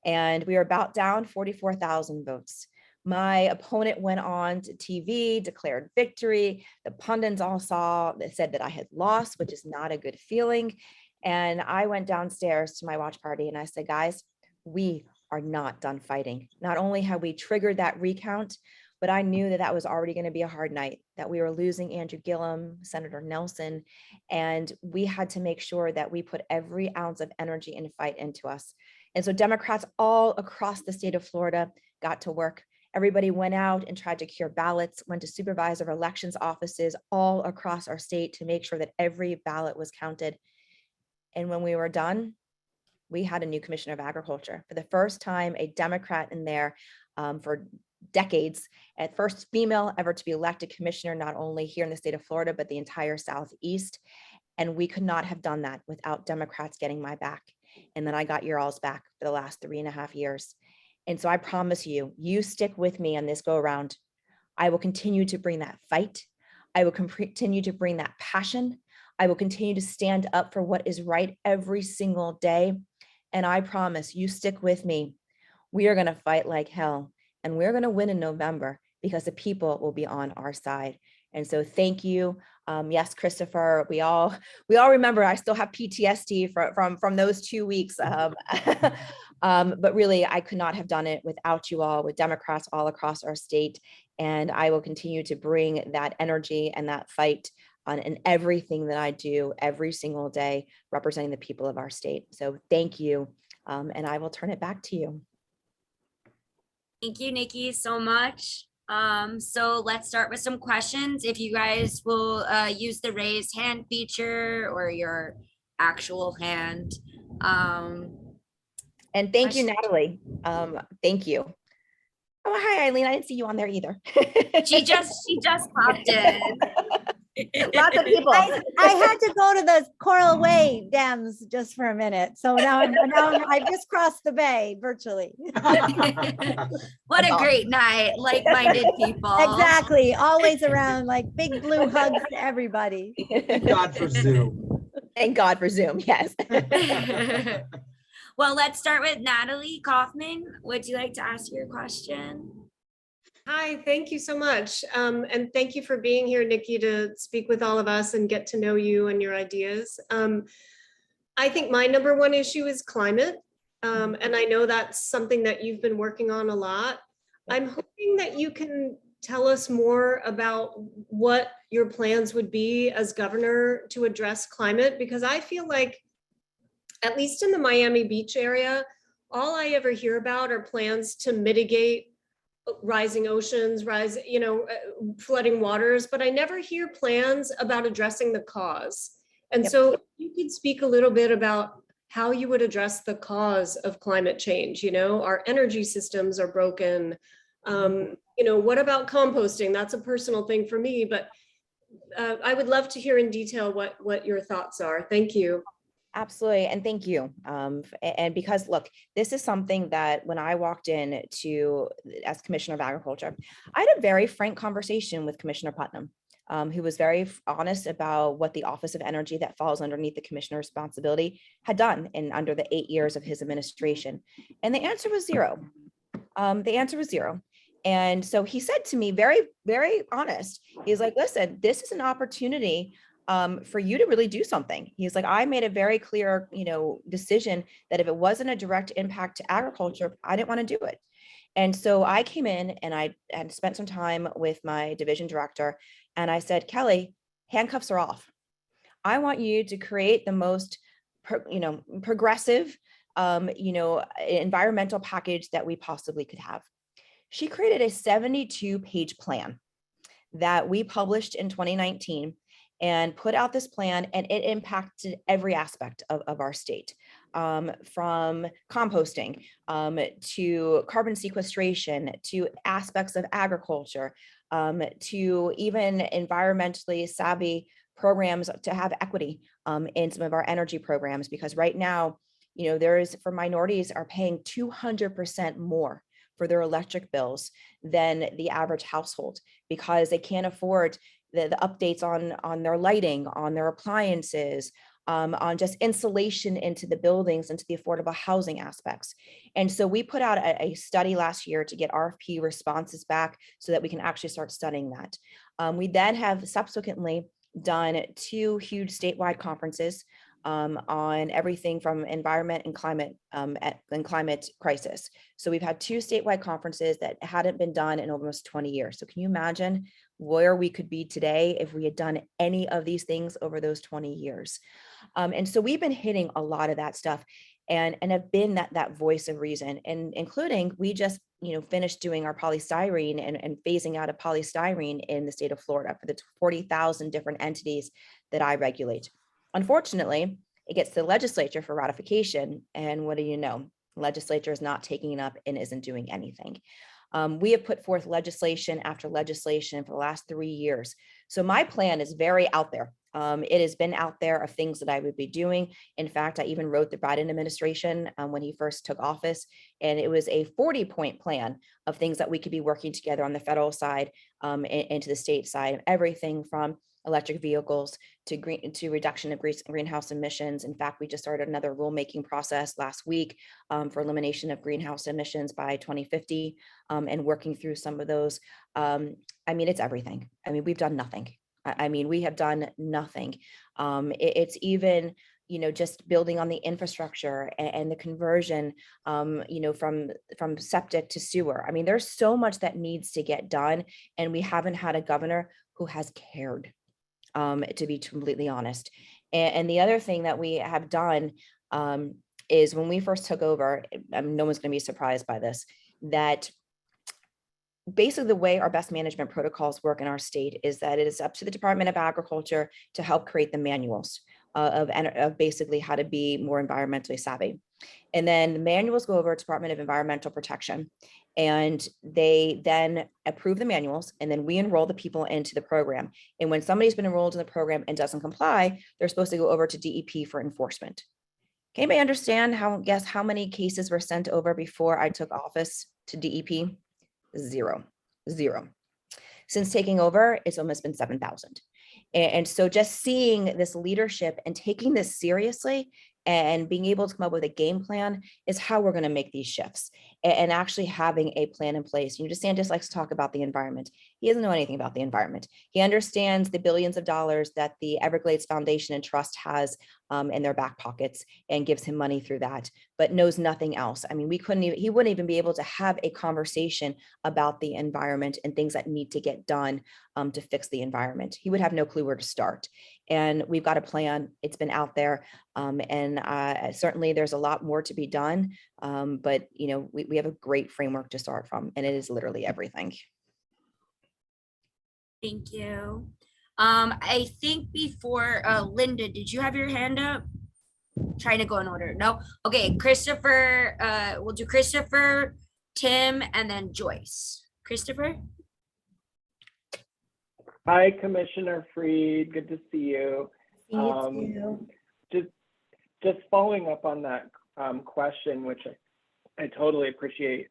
And we were about down 44,000 votes. My opponent went on to TV, declared victory. The pundits all said that I had lost, which is not a good feeling. And I went downstairs to my watch party and I said, guys, we are not done fighting. Not only have we triggered that recount, but I knew that that was already going to be a hard night, that we were losing Andrew Gillum, Senator Nelson, and we had to make sure that we put every ounce of energy and fight into us. And so Democrats all across the state of Florida got to work. Everybody went out and tried to cure ballots, went to supervisor of elections offices all across our state to make sure that every ballot was counted. And when we were done, we had a new commissioner of agriculture. For the first time, a Democrat in there for decades, at first female ever to be elected commissioner, not only here in the state of Florida, but the entire Southeast. And we could not have done that without Democrats getting my back. And then I got your all's back for the last 3.5 years. And so I promise you, you stick with me on this go around. I will continue to bring that fight. I will continue to bring that passion. I will continue to stand up for what is right every single day. And I promise you stick with me. We are going to fight like hell. And we're going to win in November because the people will be on our side. And so thank you. Yes, Christopher, we all remember, I still have PTSD from those 2 weeks. But really, I could not have done it without you all, with Democrats all across our state. And I will continue to bring that energy and that fight in everything that I do every single day, representing the people of our state. So thank you. And I will turn it back to you. Thank you, Nikki, so much. So let's start with some questions. If you guys will use the raise hand feature or your actual hand. And thank you, Question- Natalie. Thank you. Oh, hi, Eileen. I didn't see you on there either. She just popped in. Lots of people. I had to go to the Coral Way dams just for a minute. So I've just crossed the bay virtually. What a great night, like-minded people. Exactly. Always around, like big blue hugs to everybody. Thank God for Zoom. Thank God for Zoom. Yes. Well, let's start with Natalie Kaufman. Would you like to ask your question? Hi, thank you so much. And thank you for being here, Nikki, to speak with all of us and get to know you and your ideas. I think my number one issue is climate. And I know that's something that you've been working on a lot. I'm hoping that you can tell us more about what your plans would be as governor to address climate, because I feel like, at least in the Miami Beach area, all I ever hear about are plans to mitigate rising oceans, flooding waters, but I never hear plans about addressing the cause. And so if you could speak a little bit about how you would address the cause of climate change. Our energy systems are broken. What about composting? That's a personal thing for me, but I would love to hear in detail what your thoughts are. Thank you. Absolutely. And thank you. And because look, this is something that when I walked in as Commissioner of Agriculture, I had a very frank conversation with Commissioner Putnam, who was very honest about what the Office of Energy that falls underneath the commissioner's responsibility had done under the 8 years of his administration. And the answer was zero. The answer was zero. And so he said to me, very, very honest, he's like, listen, this is an opportunity for you to really do something. He's like, I made a very clear, decision that if it wasn't a direct impact to agriculture, I didn't want to do it. And so I came in and I had spent some time with my division director and I said, Kelly, handcuffs are off. I want you to create the most, progressive, environmental package that we possibly could have. She created a 72-page plan that we published in 2019 and put out this plan, and it impacted every aspect of our state, from composting to carbon sequestration, to aspects of agriculture, to even environmentally savvy programs to have equity in some of our energy programs, because right now, for minorities are paying 200% more for their electric bills than the average household because they can't afford the updates on their lighting, on their appliances, on just insulation into the buildings, into the affordable housing aspects. And so we put out a study last year to get RFP responses back so that we can actually start studying that. We then have subsequently done 2 huge statewide conferences on everything from environment and climate crisis. So we've had 2 statewide conferences that hadn't been done in almost 20 years. So can you imagine where we could be today if we had done any of these things over those 20 years? And so we've been hitting a lot of that stuff and have been that voice of reason, and including we just finished doing our polystyrene and phasing out of polystyrene in the state of Florida for the 40,000 different entities that I regulate. Unfortunately, it gets to the legislature for ratification. And what do you know? Legislature is not taking it up and isn't doing anything. We have put forth legislation after legislation for the last 3 years. So my plan is very out there. It has been out there of things that I would be doing. In fact, I even wrote the Biden administration when he first took office, and it was a 40-point plan of things that we could be working together on the federal side and to the state side, everything from electric vehicles to reduction of greenhouse emissions. In fact, we just started another rulemaking process last week for elimination of greenhouse emissions by 2050 and working through some of those. It's everything. We've done nothing. We have done nothing. It's even, just building on the infrastructure and the conversion, from septic to sewer. There's so much that needs to get done, and we haven't had a governor who has cared, to be completely honest. And the other thing that we have done is when we first took over, no one's going to be surprised by this, that basically the way our best management protocols work in our state is that it is up to the Department of Agriculture to help create the manuals. of basically how to be more environmentally savvy. And then the manuals go over to Department of Environmental Protection, and they then approve the manuals, and then we enroll the people into the program. And when somebody's been enrolled in the program and doesn't comply, they're supposed to go over to DEP for enforcement. Can anybody understand guess how many cases were sent over before I took office to DEP? Zero. Since taking over, it's almost been 7,000. And so just seeing this leadership and taking this seriously and being able to come up with a game plan is how we're going to make these shifts, and actually having a plan in place. DeSantis likes to talk about the environment. He doesn't know anything about the environment. He understands the billions of dollars that the Everglades Foundation and Trust has in their back pockets and gives him money through that, but knows nothing else. I mean, he wouldn't even be able to have a conversation about the environment and things that need to get done to fix the environment. He would have no clue where to start. And we've got a plan. It's been out there. And certainly there's a lot more to be done. But we have a great framework to start from, and it is literally everything. Thank you. I think before, Linda, did you have your hand up? Trying to go in order. No? Okay, Christopher, we'll do Christopher, Tim, and then Joyce. Christopher? Hi, Commissioner Freed. Good to see you. Just following up on that question, which I totally appreciate.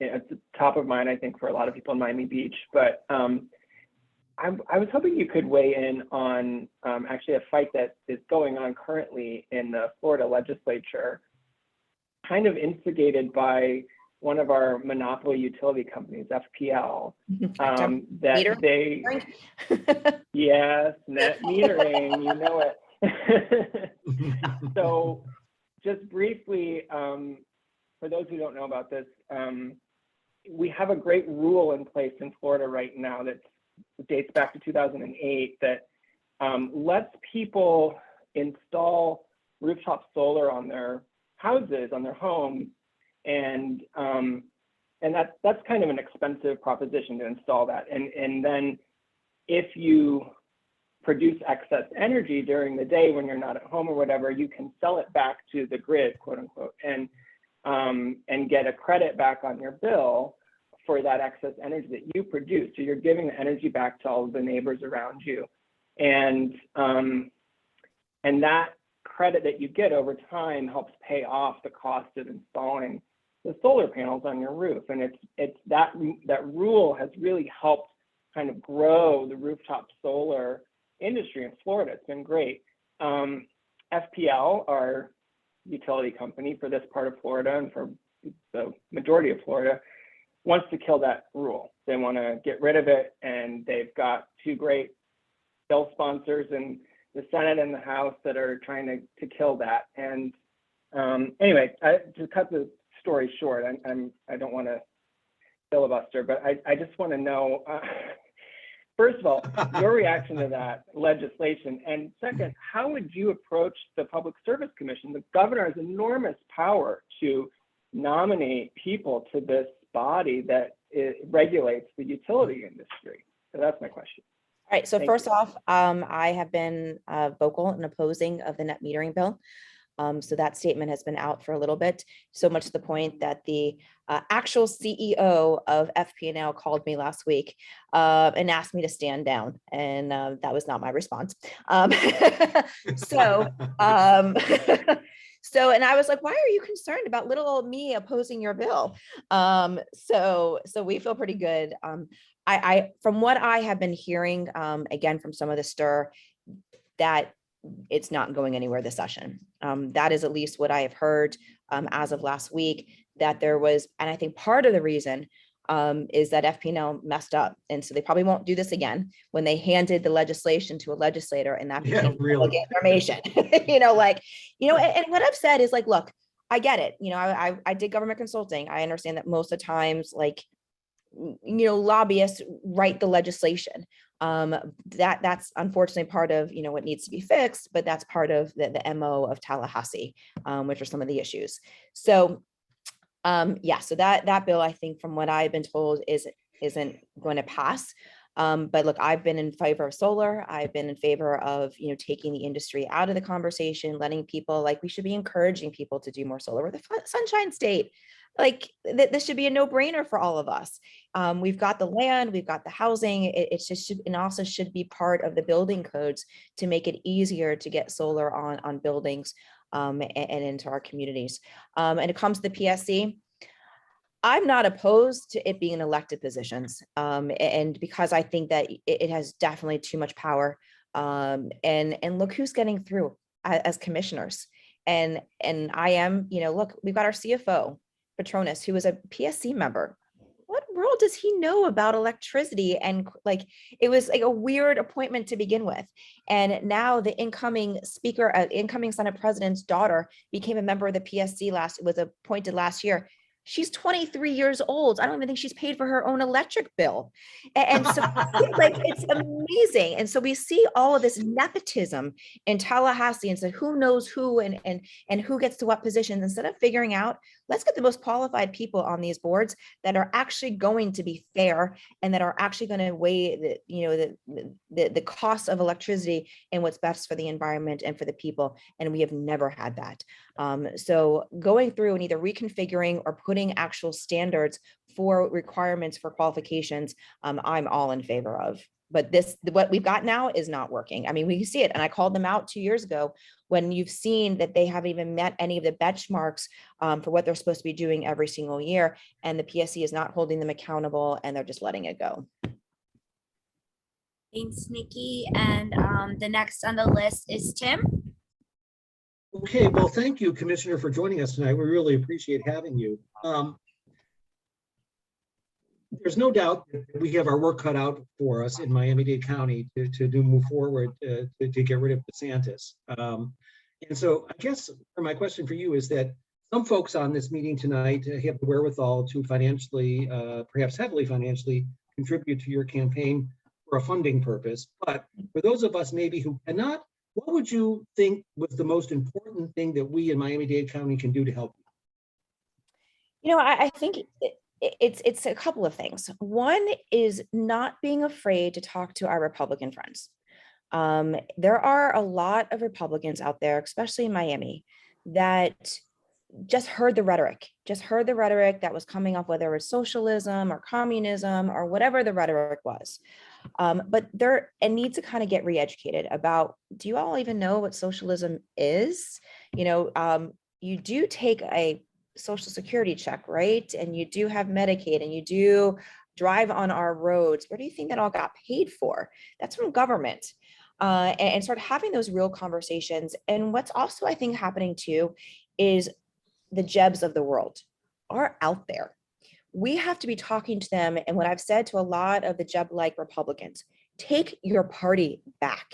It's top of mind, I think, for a lot of people in Miami Beach. But I was hoping you could weigh in on actually a fight that is going on currently in the Florida legislature, kind of instigated by one of our monopoly utility companies, FPL, that they, yes, net metering, you know it. So just briefly, for those who don't know about this, we have a great rule in place in Florida right now that dates back to 2008 that lets people install rooftop solar on their houses, on their homes, and that's kind of an expensive proposition to install that. And then if you produce excess energy during the day when you're not at home or whatever, you can sell it back to the grid, quote unquote, and get a credit back on your bill for that excess energy that you produce. So you're giving the energy back to all of the neighbors around you. And that credit that you get over time helps pay off the cost of installing the solar panels on your roof. And it's that rule has really helped kind of grow the rooftop solar industry in Florida. It's been great. FPL, our utility company for this part of Florida and for the majority of Florida, wants to kill that rule. They want to get rid of it, and they've got two great bill sponsors in the Senate and the House that are trying to kill that. And anyway, to cut the story short, I don't want to filibuster, but I just want to know, first of all, your reaction to that legislation, and second, how would you approach the Public Service Commission? The governor has enormous power to nominate people to this body that regulates the utility industry. So that's my question. All right, so first off, I have been vocal in opposing of the net metering bill. So that statement has been out for a little bit, so much to the point that the actual CEO of FP&L called me last week and asked me to stand down, and that was not my response. So, and I was like, why are you concerned about little old me opposing your bill? So we feel pretty good. I from what I have been hearing, again, from some of the stir, that it's not going anywhere this session. That is at least what I have heard as of last week, that there was, and I think part of the reason is that FP&L messed up. And so they probably won't do this again when they handed the legislation to a legislator and that became public information. And what I've said is like, look, I get it. I did government consulting. I understand that most of the times, lobbyists write the legislation. That's unfortunately part of, what needs to be fixed, but that's part of the MO of Tallahassee, which are some of the issues. So so that bill, I think, from what I've been told, isn't going to pass. But look, I've been in favor of solar. I've been in favor of, taking the industry out of the conversation, letting people, like, we should be encouraging people to do more solar. We're the Sunshine State. Like, this should be a no-brainer for all of us. We've got the land, we've got the housing. It's just should, and also should be part of the building codes to make it easier to get solar on buildings and into our communities. And it comes to the PSC. I'm not opposed to it being in elected positions, and because I think that it has definitely too much power. And look who's getting through as commissioners. And I am, look, we've got our CFO, Petronas, who is a PSC member. What world does he know about electricity? And like, it was like a weird appointment to begin with. And now the incoming speaker, incoming Senate president's daughter became a member of the PSC was appointed last year. She's 23 years old. I don't even think she's paid for her own electric bill. And so like, it's amazing. And so we see all of this nepotism in Tallahassee, and so who knows who and who gets to what positions, instead of figuring out, let's get the most qualified people on these boards that are actually going to be fair and that are actually going to weigh the cost of electricity and what's best for the environment and for the people. And we have never had that. So going through and either reconfiguring or putting actual standards for requirements for qualifications, I'm all in favor of. But what we've got now is not working. I mean, we see it. And I called them out 2 years ago when you've seen that they haven't even met any of the benchmarks for what they're supposed to be doing every single year. And the PSC is not holding them accountable, and they're just letting it go. Thanks, Nikki. And the next on the list is Tim. Okay, well, thank you, Commissioner, for joining us tonight. We really appreciate having you. There's no doubt that we have our work cut out for us in Miami-Dade County to move forward to get rid of DeSantis. And so I guess my question for you is that some folks on this meeting tonight have the wherewithal to financially, perhaps heavily financially, contribute to your campaign for a funding purpose. But for those of us maybe who cannot, what would you think was the most important thing that we in Miami-Dade County can do to help you? I think it's a couple of things. One is not being afraid to talk to our Republican friends. There are a lot of Republicans out there, especially in Miami, that just heard the rhetoric that was coming up, whether it was socialism or communism or whatever the rhetoric was. But it needs to kind of get re-educated about, do you all even know what socialism is? You do take a Social Security check, right? And you do have Medicaid, and you do drive on our roads. Where do you think that all got paid for? That's from government. And start having those real conversations. And what's also, I think, happening too is the Jebs of the world are out there. We have to be talking to them. And what I've said to a lot of the Jeb-like Republicans, take your party back.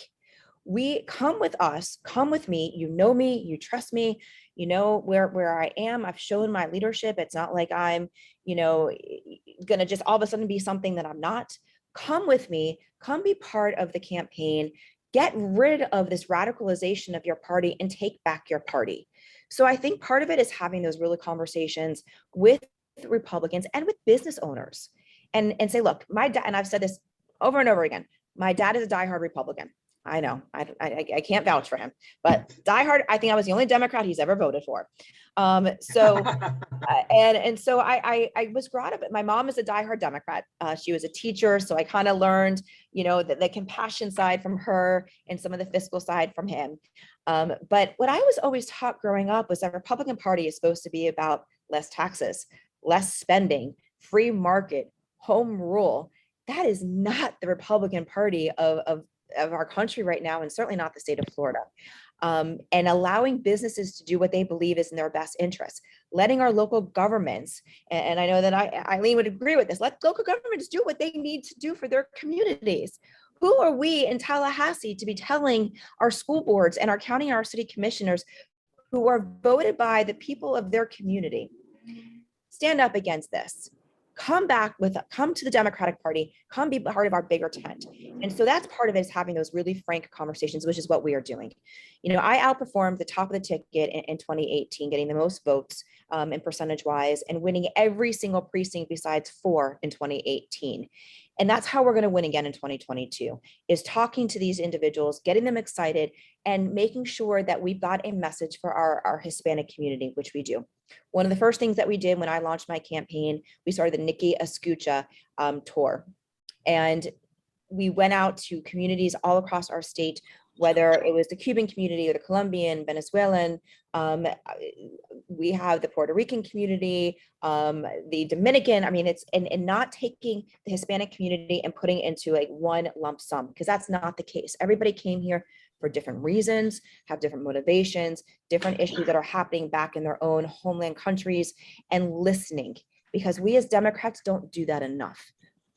We come with us, come with me. You know me, you trust me, you know where I am. I've shown my leadership. It's not like I'm, gonna just all of a sudden be something that I'm not. Come with me, come be part of the campaign, get rid of this radicalization of your party and take back your party. So I think part of it is having those real conversations with Republicans and with business owners and say, look, my dad, and I've said this over and over again, my dad is a diehard Republican. I know, I can't vouch for him, but diehard, I think I was the only Democrat he's ever voted for. And so I was brought up, my mom is a diehard Democrat. She was a teacher. So I kind of learned, the compassion side from her and some of the fiscal side from him. But what I was always taught growing up was that Republican Party is supposed to be about less taxes, less spending, free market, home rule. That is not the Republican Party of our country right now, and certainly not the state of Florida. And allowing businesses to do what they believe is in their best interest, letting our local governments, and I know that Eileen would agree with this, let local governments do what they need to do for their communities. Who are we in Tallahassee to be telling our school boards and our county and our city commissioners who are voted by the people of their community, stand up against this? come to the Democratic Party, come be part of our bigger tent. And so that's part of it, is having those really frank conversations, which is what we are doing. I outperformed the top of the ticket in 2018, getting the most votes and percentage wise, and winning every single precinct besides 4 in 2018. And that's how we're going to win again in 2022, is talking to these individuals, getting them excited, and making sure that we've got a message for our Hispanic community, which we do. One of the first things that we did when I launched my campaign, we started the Nikki Escucha tour. And we went out to communities all across our state, whether it was the Cuban community or the Colombian, Venezuelan. We have the Puerto Rican community, the Dominican. I mean, it's and not taking the Hispanic community and putting it into like one lump sum, because that's not the case. Everybody came here for different reasons, have different motivations, different issues that are happening back in their own homeland countries, and listening, because we as Democrats don't do that enough.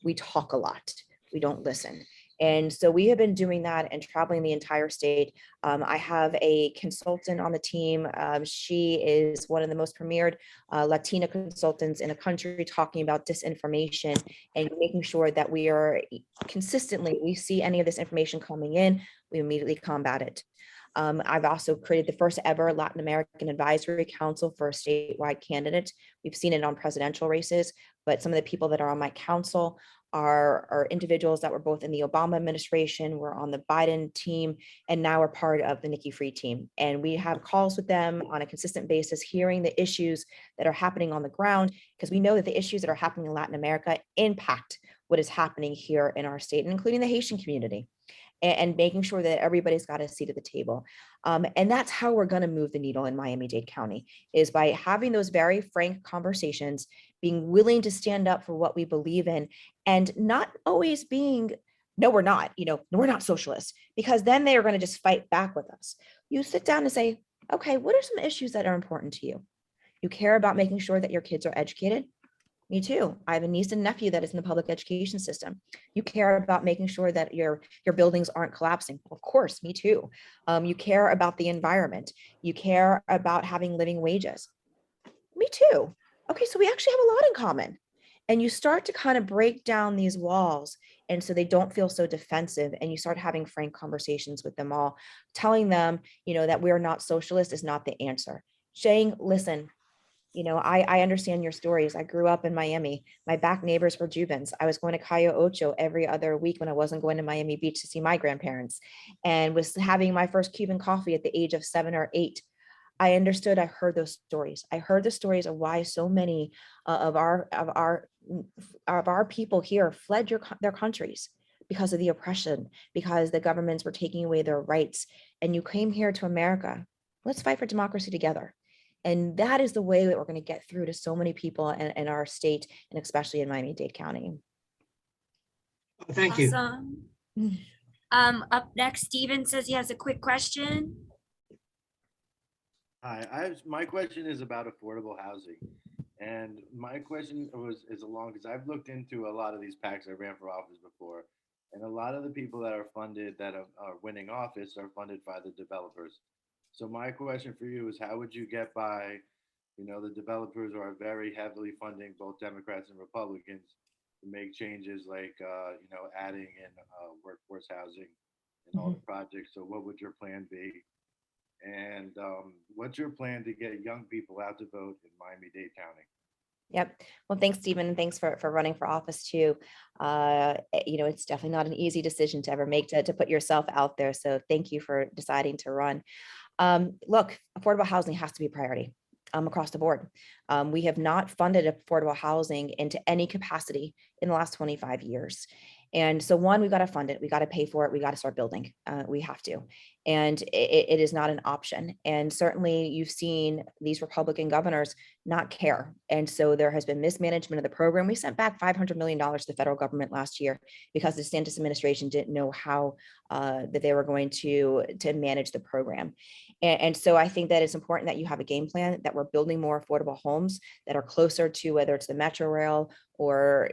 We talk a lot, we don't listen. And so we have been doing that and traveling the entire state. I have a consultant on the team. She is one of the most premiered Latina consultants in the country, talking about disinformation and making sure that we are consistently, we see any of this information coming in, we immediately combat it. I've also created the first ever Latin American Advisory Council for a statewide candidate. We've seen it on presidential races, but some of the people that are on my council are individuals that were both in the Obama administration, were on the Biden team, and now are part of the Nikki Free team. And we have calls with them on a consistent basis, hearing the issues that are happening on the ground, because we know that the issues that are happening in Latin America impact what is happening here in our state, including the Haitian community, and making sure that everybody's got a seat at the table. And that's how we're going to move the needle in Miami-Dade County, is by having those very frank conversations, being willing to stand up for what we believe in, and not always being, no, we're not, we're not socialists, because then they are going to just fight back with us. You sit down and say, okay, what are some issues that are important to you? You care about making sure that your kids are educated? Me too. I have a niece and nephew that is in the public education system. You care about making sure that your buildings aren't collapsing? Of course, me too. You care about the environment. You care about having living wages? Me too. Okay, so we actually have a lot in common. And you start to kind of break down these walls, and so they don't feel so defensive, and you start having frank conversations with them all, telling them, that we're not socialists is not the answer. Saying, listen, I understand your stories. I grew up in Miami. My back neighbors were Cubans. I was going to Cayo Ocho every other week when I wasn't going to Miami Beach to see my grandparents, and was having my first Cuban coffee at the age of 7 or 8. I understood. I heard those stories. I heard the stories of why so many of our people here fled their countries, because of the oppression, because the governments were taking away their rights. And you came here to America. Let's fight for democracy together. And that is the way that we're going to get through to so many people in our state, and especially in Miami-Dade County. Thank you. Awesome. Up next, Steven says he has a quick question. Hi, my question is about affordable housing. And my question is along, because I've looked into a lot of these PACs. I ran for office before, and a lot of the people that are funded, that are winning office, are funded by the developers. So my question for you is, how would you get by, the developers are very heavily funding both Democrats and Republicans to make changes like, adding in workforce housing and all the projects? So what would your plan be? And what's your plan to get young people out to vote in Miami-Dade County? Yep. Well, thanks, Stephen. And thanks for running for office too. It's definitely not an easy decision to ever make, to put yourself out there. So thank you for deciding to run. Look, affordable housing has to be a priority across the board. We have not funded affordable housing into any capacity in the last 25 years. And so one, we've got to fund it. We got to pay for it. We got to start building. We have to. And it is not an option. And certainly you've seen these Republican governors not care. And so there has been mismanagement of the program. We sent back $500 million to the federal government last year because the DeSantis administration didn't know how that they were going to manage the program. And so I think that it's important that you have a game plan, that we're building more affordable homes that are closer to, whether it's the Metro Rail or,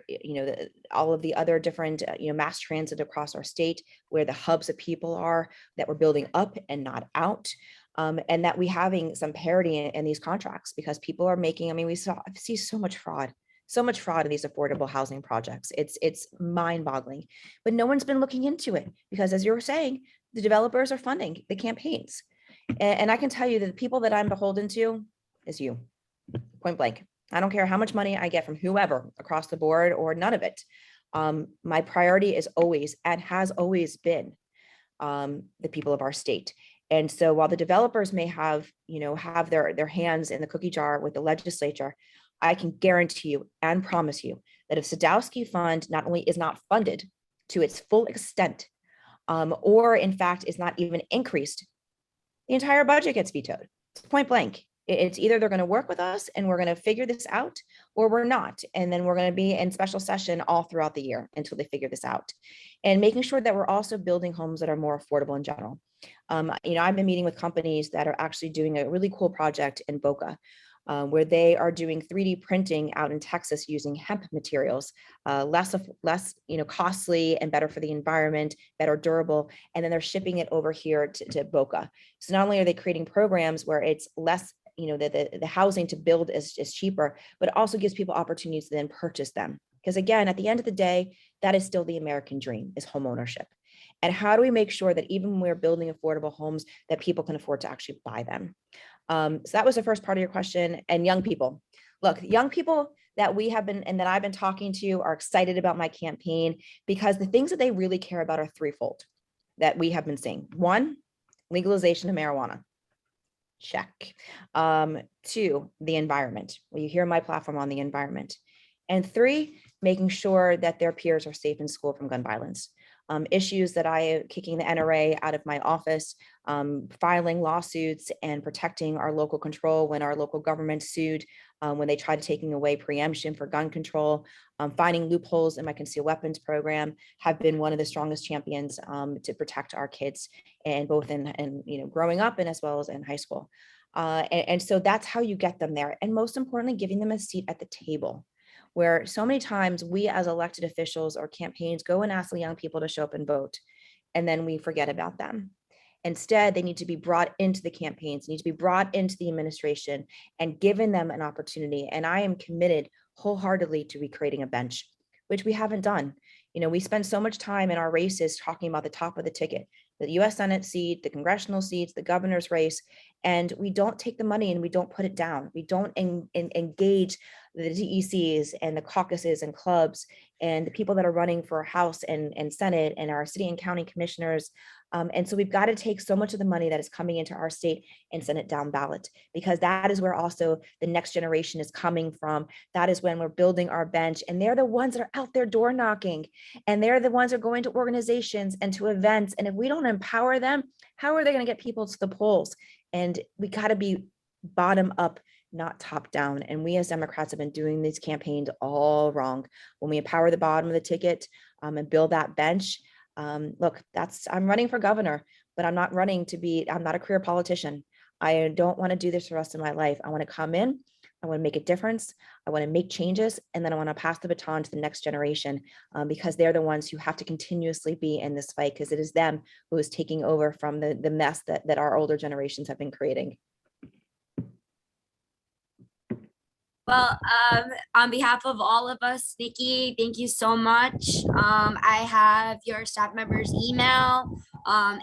all of the other different, mass transit across our state, where the hubs of people are, that we're building up and not out. And that we having some parity in these contracts, because people are making, we see so much fraud. So much fraud in these affordable housing projects. It's mind-boggling, but no one's been looking into it because, as you were saying, the developers are funding the campaigns. And I can tell you that the people that I'm beholden to is you, point blank. I don't care how much money I get from whoever across the board or none of it. My priority is always and has always been the people of our state. And so while the developers may have, have their hands in the cookie jar with the legislature, I can guarantee you and promise you that if Sadowski Fund not only is not funded to its full extent, or in fact is not even increased, the entire budget gets vetoed. It's point blank. It's either they're going to work with us and we're going to figure this out, or we're not. And then we're going to be in special session all throughout the year until they figure this out. And making sure that we're also building homes that are more affordable in general. I've been meeting with companies that are actually doing a really cool project in Boca, where they are doing 3D printing out in Texas using hemp materials, less costly and better for the environment, better durable, and then they're shipping it over here to Boca. So not only are they creating programs where it's less, the housing to build is cheaper, but it also gives people opportunities to then purchase them. Because again, at the end of the day, that is still the American dream, is home ownership. And how do we make sure that even when we're building affordable homes, that people can afford to actually buy them? So that was the first part of your question. And young people, look, young people that we have been and that I've been talking to are excited about my campaign because the things that they really care about are threefold that we have been seeing. One, legalization of marijuana. Check. 2, the environment. Well, you hear my platform on the environment. And 3, making sure that their peers are safe in school from gun violence. Issues that I am kicking the NRA out of my office, filing lawsuits and protecting our local control when our local government sued, when they tried taking away preemption for gun control, finding loopholes in my concealed weapons program, have been one of the strongest champions to protect our kids, and both in growing up and as well as in high school. And so that's how you get them there. And most importantly, giving them a seat at the table, where so many times we as elected officials or campaigns go and ask the young people to show up and vote, and then we forget about them. Instead, they need to be brought into the campaigns, need to be brought into the administration and given them an opportunity. And I am committed wholeheartedly to recreating a bench, which we haven't done. We spend so much time in our races talking about the top of the ticket, the US Senate seat, the congressional seats, the governor's race, and we don't take the money and we don't put it down. We don't engage the DECs and the caucuses and clubs and the people that are running for House and Senate and our city and county commissioners. And so we've got to take so much of the money that is coming into our state and send it down ballot, because that is where also the next generation is coming from. That is when we're building our bench, and they're the ones that are out there door knocking, and they're the ones that are going to organizations and to events. And if we don't empower them, how are they going to get people to the polls? And we got to be bottom up, not top down. And we as Democrats have been doing these campaigns all wrong. When we empower the bottom of the ticket and build that bench, look, I'm running for governor, but I'm not a career politician. I don't want to do this the rest of my life. I want to come in, I want to make a difference, I want to make changes, and then I want to pass the baton to the next generation, because they're the ones who have to continuously be in this fight, because it is them who is taking over from the mess that our older generations have been creating. Well, on behalf of all of us, Nikki, thank you so much. I have your staff member's email.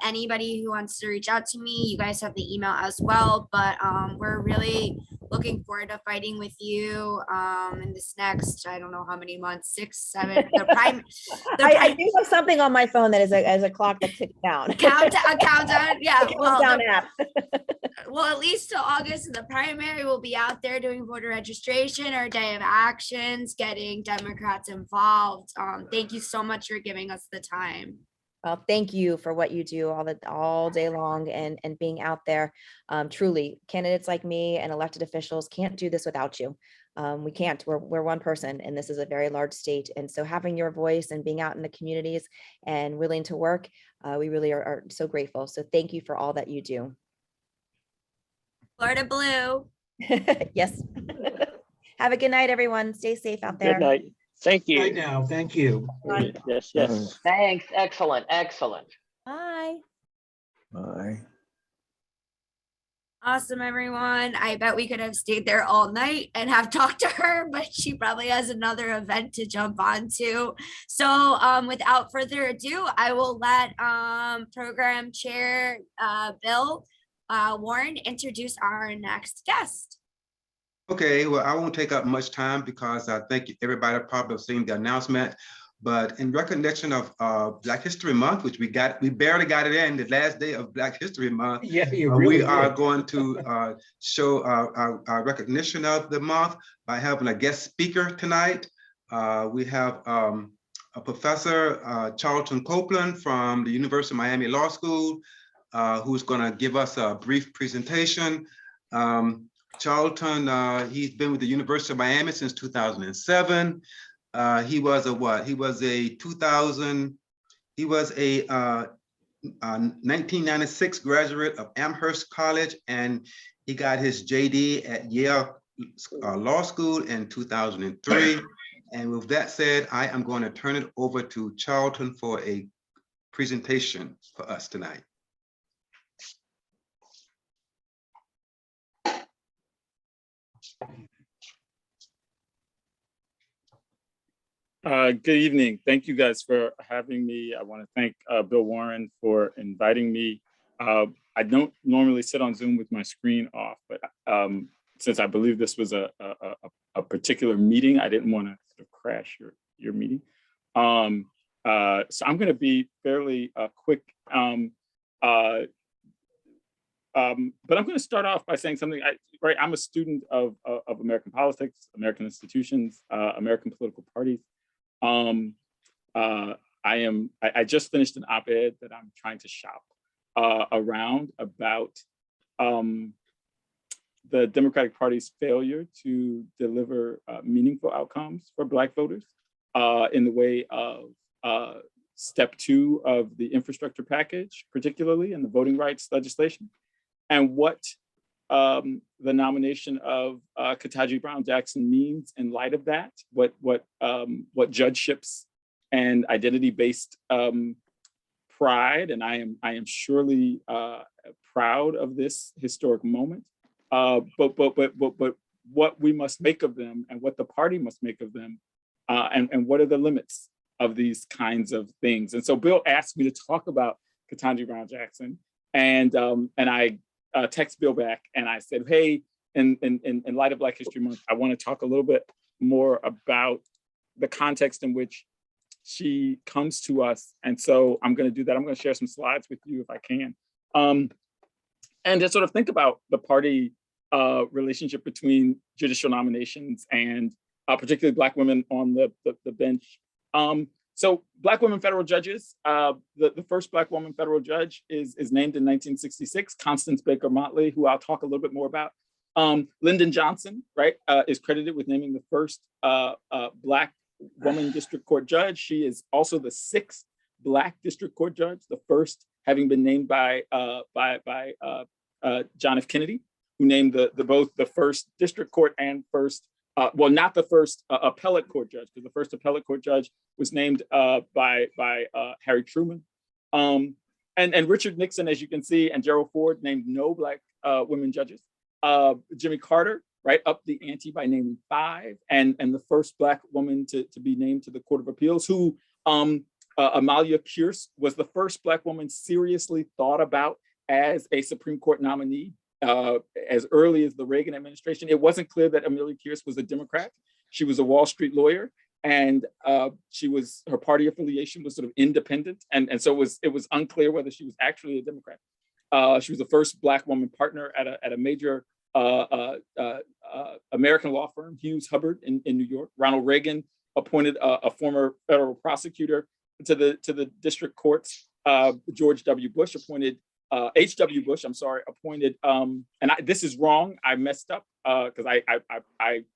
Anybody who wants to reach out to me, you guys have the email as well. But we're really looking forward to fighting with you in this next, I don't know how many months, 6, 7. I do have something on my phone that is a clock that ticks down. A countdown, yeah. Countdown app. Well, at least till August, and the primary will be out there doing voter registration or day of actions, getting Democrats involved. Thank you so much for giving us the time. Well, thank you for what you do all day long and being out there. Truly, candidates like me and elected officials can't do this without you. We can't. We're one person, and this is a very large state. And so having your voice and being out in the communities and willing to work, we really are so grateful. So thank you for all that you do. Florida Blue. Yes. Have a good night, everyone. Stay safe out there. Good night. Thank you. Right now, thank you. Yes, yes. Thanks. Excellent. Excellent. Bye. Bye. Awesome, everyone. I bet we could have stayed there all night and have talked to her, but she probably has another event to jump on to. So without further ado, I will let program chair Bill Warren introduce our next guest. Okay, well, I won't take up much time because I think everybody probably have seen the announcement. But in recognition of Black History Month, which we barely got it in the last day of Black History Month. Yeah, you really we are did. going to show our recognition of the month by having a guest speaker tonight. We have a professor, Charlton Copeland from the University of Miami Law School, who's going to give us a brief presentation. Charlton, he's been with the University of Miami since 2007. He was a 1996 graduate of Amherst College, and he got his JD at Yale Law School in 2003. And with that said, I am going to turn it over to Charlton for a presentation for us tonight. Good evening. Thank you guys for having me. I want to thank Bill Warren for inviting me. I don't normally sit on Zoom with my screen off, but since I believe this was a particular meeting, I didn't want to sort of crash your meeting. So I'm going to be fairly quick. But I'm going to start off by saying something. I'm a student of American politics, American institutions, American political parties. I just finished an op-ed that I'm trying to shop around about the Democratic Party's failure to deliver meaningful outcomes for Black voters in the way of step 2 of the infrastructure package, particularly in the voting rights legislation, and what the nomination of Ketanji Brown Jackson means in light of that, what judgeships and identity-based pride, and I am surely proud of this historic moment. But what we must make of them, and what the party must make of them, and what are the limits of these kinds of things. And so Bill asked me to talk about Ketanji Brown Jackson, and I text Bill back and I said, hey, in light of Black History Month, I want to talk a little bit more about the context in which she comes to us. And so I'm going to do that. I'm going to share some slides with you if I can. And to sort of think about the party relationship between judicial nominations and particularly Black women on the bench. So Black women federal judges, the first Black woman federal judge is named in 1966, Constance Baker Motley, who I'll talk a little bit more about. Lyndon Johnson, right, is credited with naming the first Black woman district court judge. She is also the 6th Black district court judge, the first having been named by John F. Kennedy, who named both the first district court and first well, not the first appellate court judge, because the first appellate court judge was named by Harry Truman. And Richard Nixon, as you can see, and Gerald Ford named no Black women judges. Jimmy Carter, right, upped the ante by naming 5, and the first Black woman to be named to the Court of Appeals, who Amalia Pierce was the first Black woman seriously thought about as a Supreme Court nominee. As early as the Reagan administration. It wasn't clear that Amelia Pierce was a Democrat. She was a Wall Street lawyer, and her party affiliation was sort of independent, and so it was unclear whether she was actually a Democrat. She was the first Black woman partner at a major American law firm, Hughes Hubbard in New York. Ronald Reagan appointed a former federal prosecutor to the district courts. George W. Bush appointed. H.W. Bush, appointed, this is wrong, I messed up because I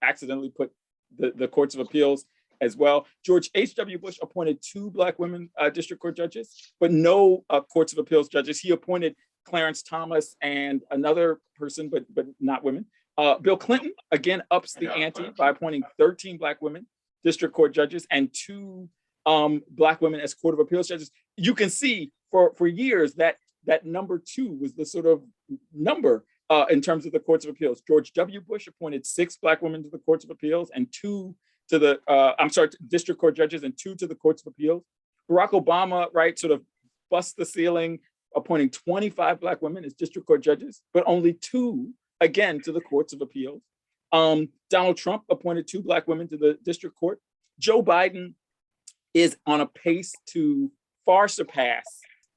accidentally put the courts of appeals as well. George H.W. Bush appointed 2 Black women district court judges, but no courts of appeals judges. He appointed Clarence Thomas and another person, but not women. Bill Clinton, again, ups the ante by appointing 13 Black women district court judges and 2 Black women as court of appeals judges. You can see for years that number 2 was the sort of number in terms of the courts of appeals. George W. Bush appointed 6 Black women to the courts of appeals and 2 to the, district court judges and 2 to the courts of appeals. Barack Obama, right, sort of bust the ceiling, appointing 25 Black women as district court judges, but only 2, again, to the courts of appeals. Donald Trump appointed 2 Black women to the district court. Joe Biden is on a pace to far surpass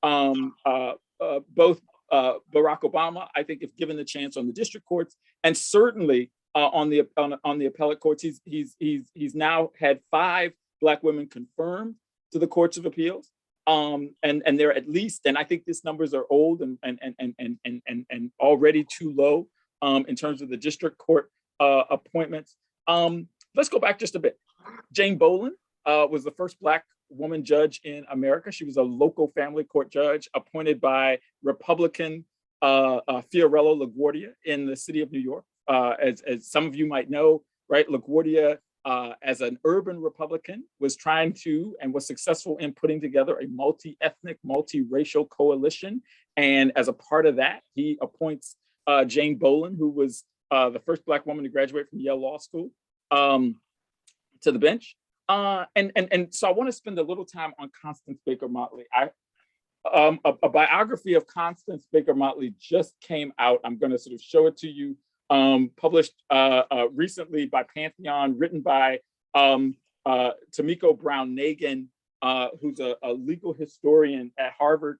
both Barack Obama, I think, if given the chance on the district courts, and certainly on the appellate courts. He's now had 5 Black women confirmed to the courts of appeals, and they're at least, and I think these numbers are old and already too low in terms of the district court appointments. Let's go back just a bit. Jane Bolin was the first Black woman judge in America. She was a local family court judge appointed by Republican Fiorello LaGuardia in the city of New York. As some of you might know, right, LaGuardia, as an urban Republican, was trying to and was successful in putting together a multi-ethnic, multi-racial coalition. And as a part of that, he appoints Jane Bolin, who was the first Black woman to graduate from Yale Law School, to the bench. And so I want to spend a little time on Constance Baker Motley. A biography of Constance Baker Motley just came out. I'm going to sort of show it to you. Published recently by Pantheon, written by Tomiko Brown-Nagin, who's a legal historian at Harvard.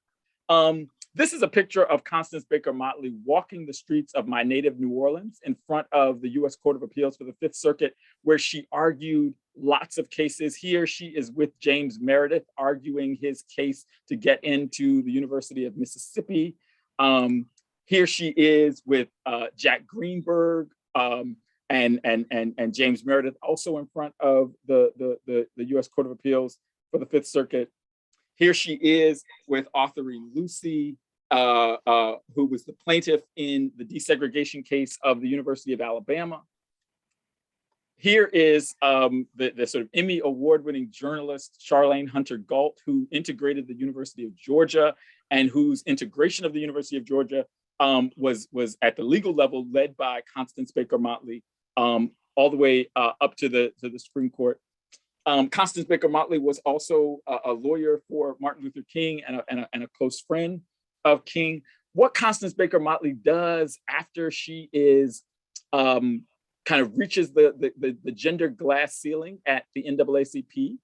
This is a picture of Constance Baker Motley walking the streets of my native New Orleans in front of the U.S. Court of Appeals for the Fifth Circuit, where she argued lots of cases. Here she is with James Meredith arguing his case to get into the University of Mississippi. Here she is with Jack Greenberg and James Meredith, also in front of the U.S. Court of Appeals for the Fifth Circuit. Here she is with Autherine Lucy, who was the plaintiff in the desegregation case of the University of Alabama. Here is the sort of Emmy award-winning journalist, Charlene Hunter Galt, who integrated the University of Georgia and whose integration of the University of Georgia was at the legal level led by Constance Baker Motley, all the way up to the Supreme Court. Constance Baker Motley was also a lawyer for Martin Luther King and a close friend of King. What Constance Baker Motley does after she is kind of reaches the gender glass ceiling at the NAACP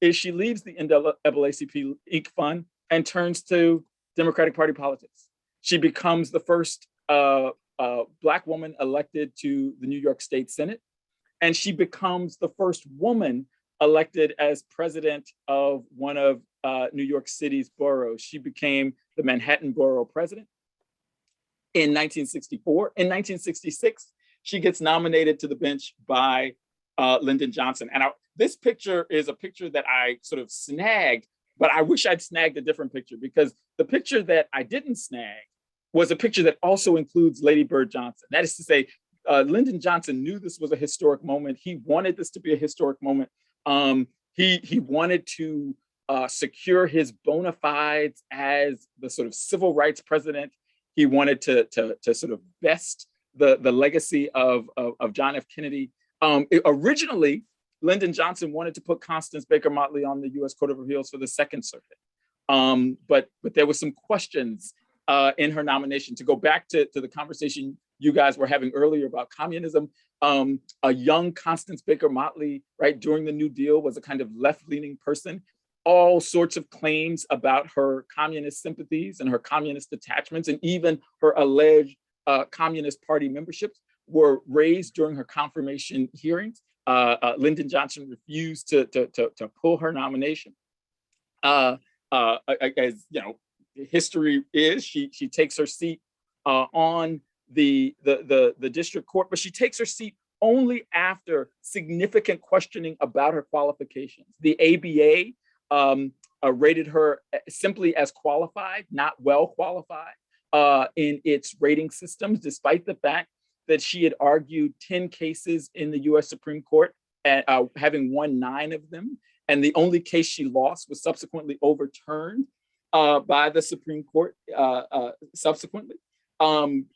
is she leaves the NAACP Inc. Fund and turns to Democratic Party politics. She becomes the first Black woman elected to the New York State Senate. And she becomes the first woman elected as president of one of New York City's boroughs. She became the Manhattan Borough president in 1964. In 1966, she gets nominated to the bench by Lyndon Johnson. And this picture is a picture that I sort of snagged, but I wish I'd snagged a different picture, because the picture that I didn't snag was a picture that also includes Lady Bird Johnson. That is to say, Lyndon Johnson knew this was a historic moment. He wanted this to be a historic moment. He wanted to secure his bona fides as the sort of civil rights president. He wanted to sort of best the legacy of John F. Kennedy. Originally, Lyndon Johnson wanted to put Constance Baker Motley on the U.S. Court of Appeals for the Second Circuit. But there were some questions in her nomination. To go back to the conversation you guys were having earlier about communism, a young Constance Baker Motley, right, during the New Deal was a kind of left-leaning person. All sorts of claims about her communist sympathies and her communist attachments, and even her alleged Communist Party memberships were raised during her confirmation hearings. Lyndon Johnson refused to pull her nomination. As you know, history is, she takes her seat on the district court, but she takes her seat only after significant questioning about her qualifications. The ABA rated her simply as qualified, not well qualified in its rating systems, despite the fact that she had argued 10 cases in the US Supreme Court, and having won 9 of them. And the only case she lost was subsequently overturned by the Supreme Court subsequently.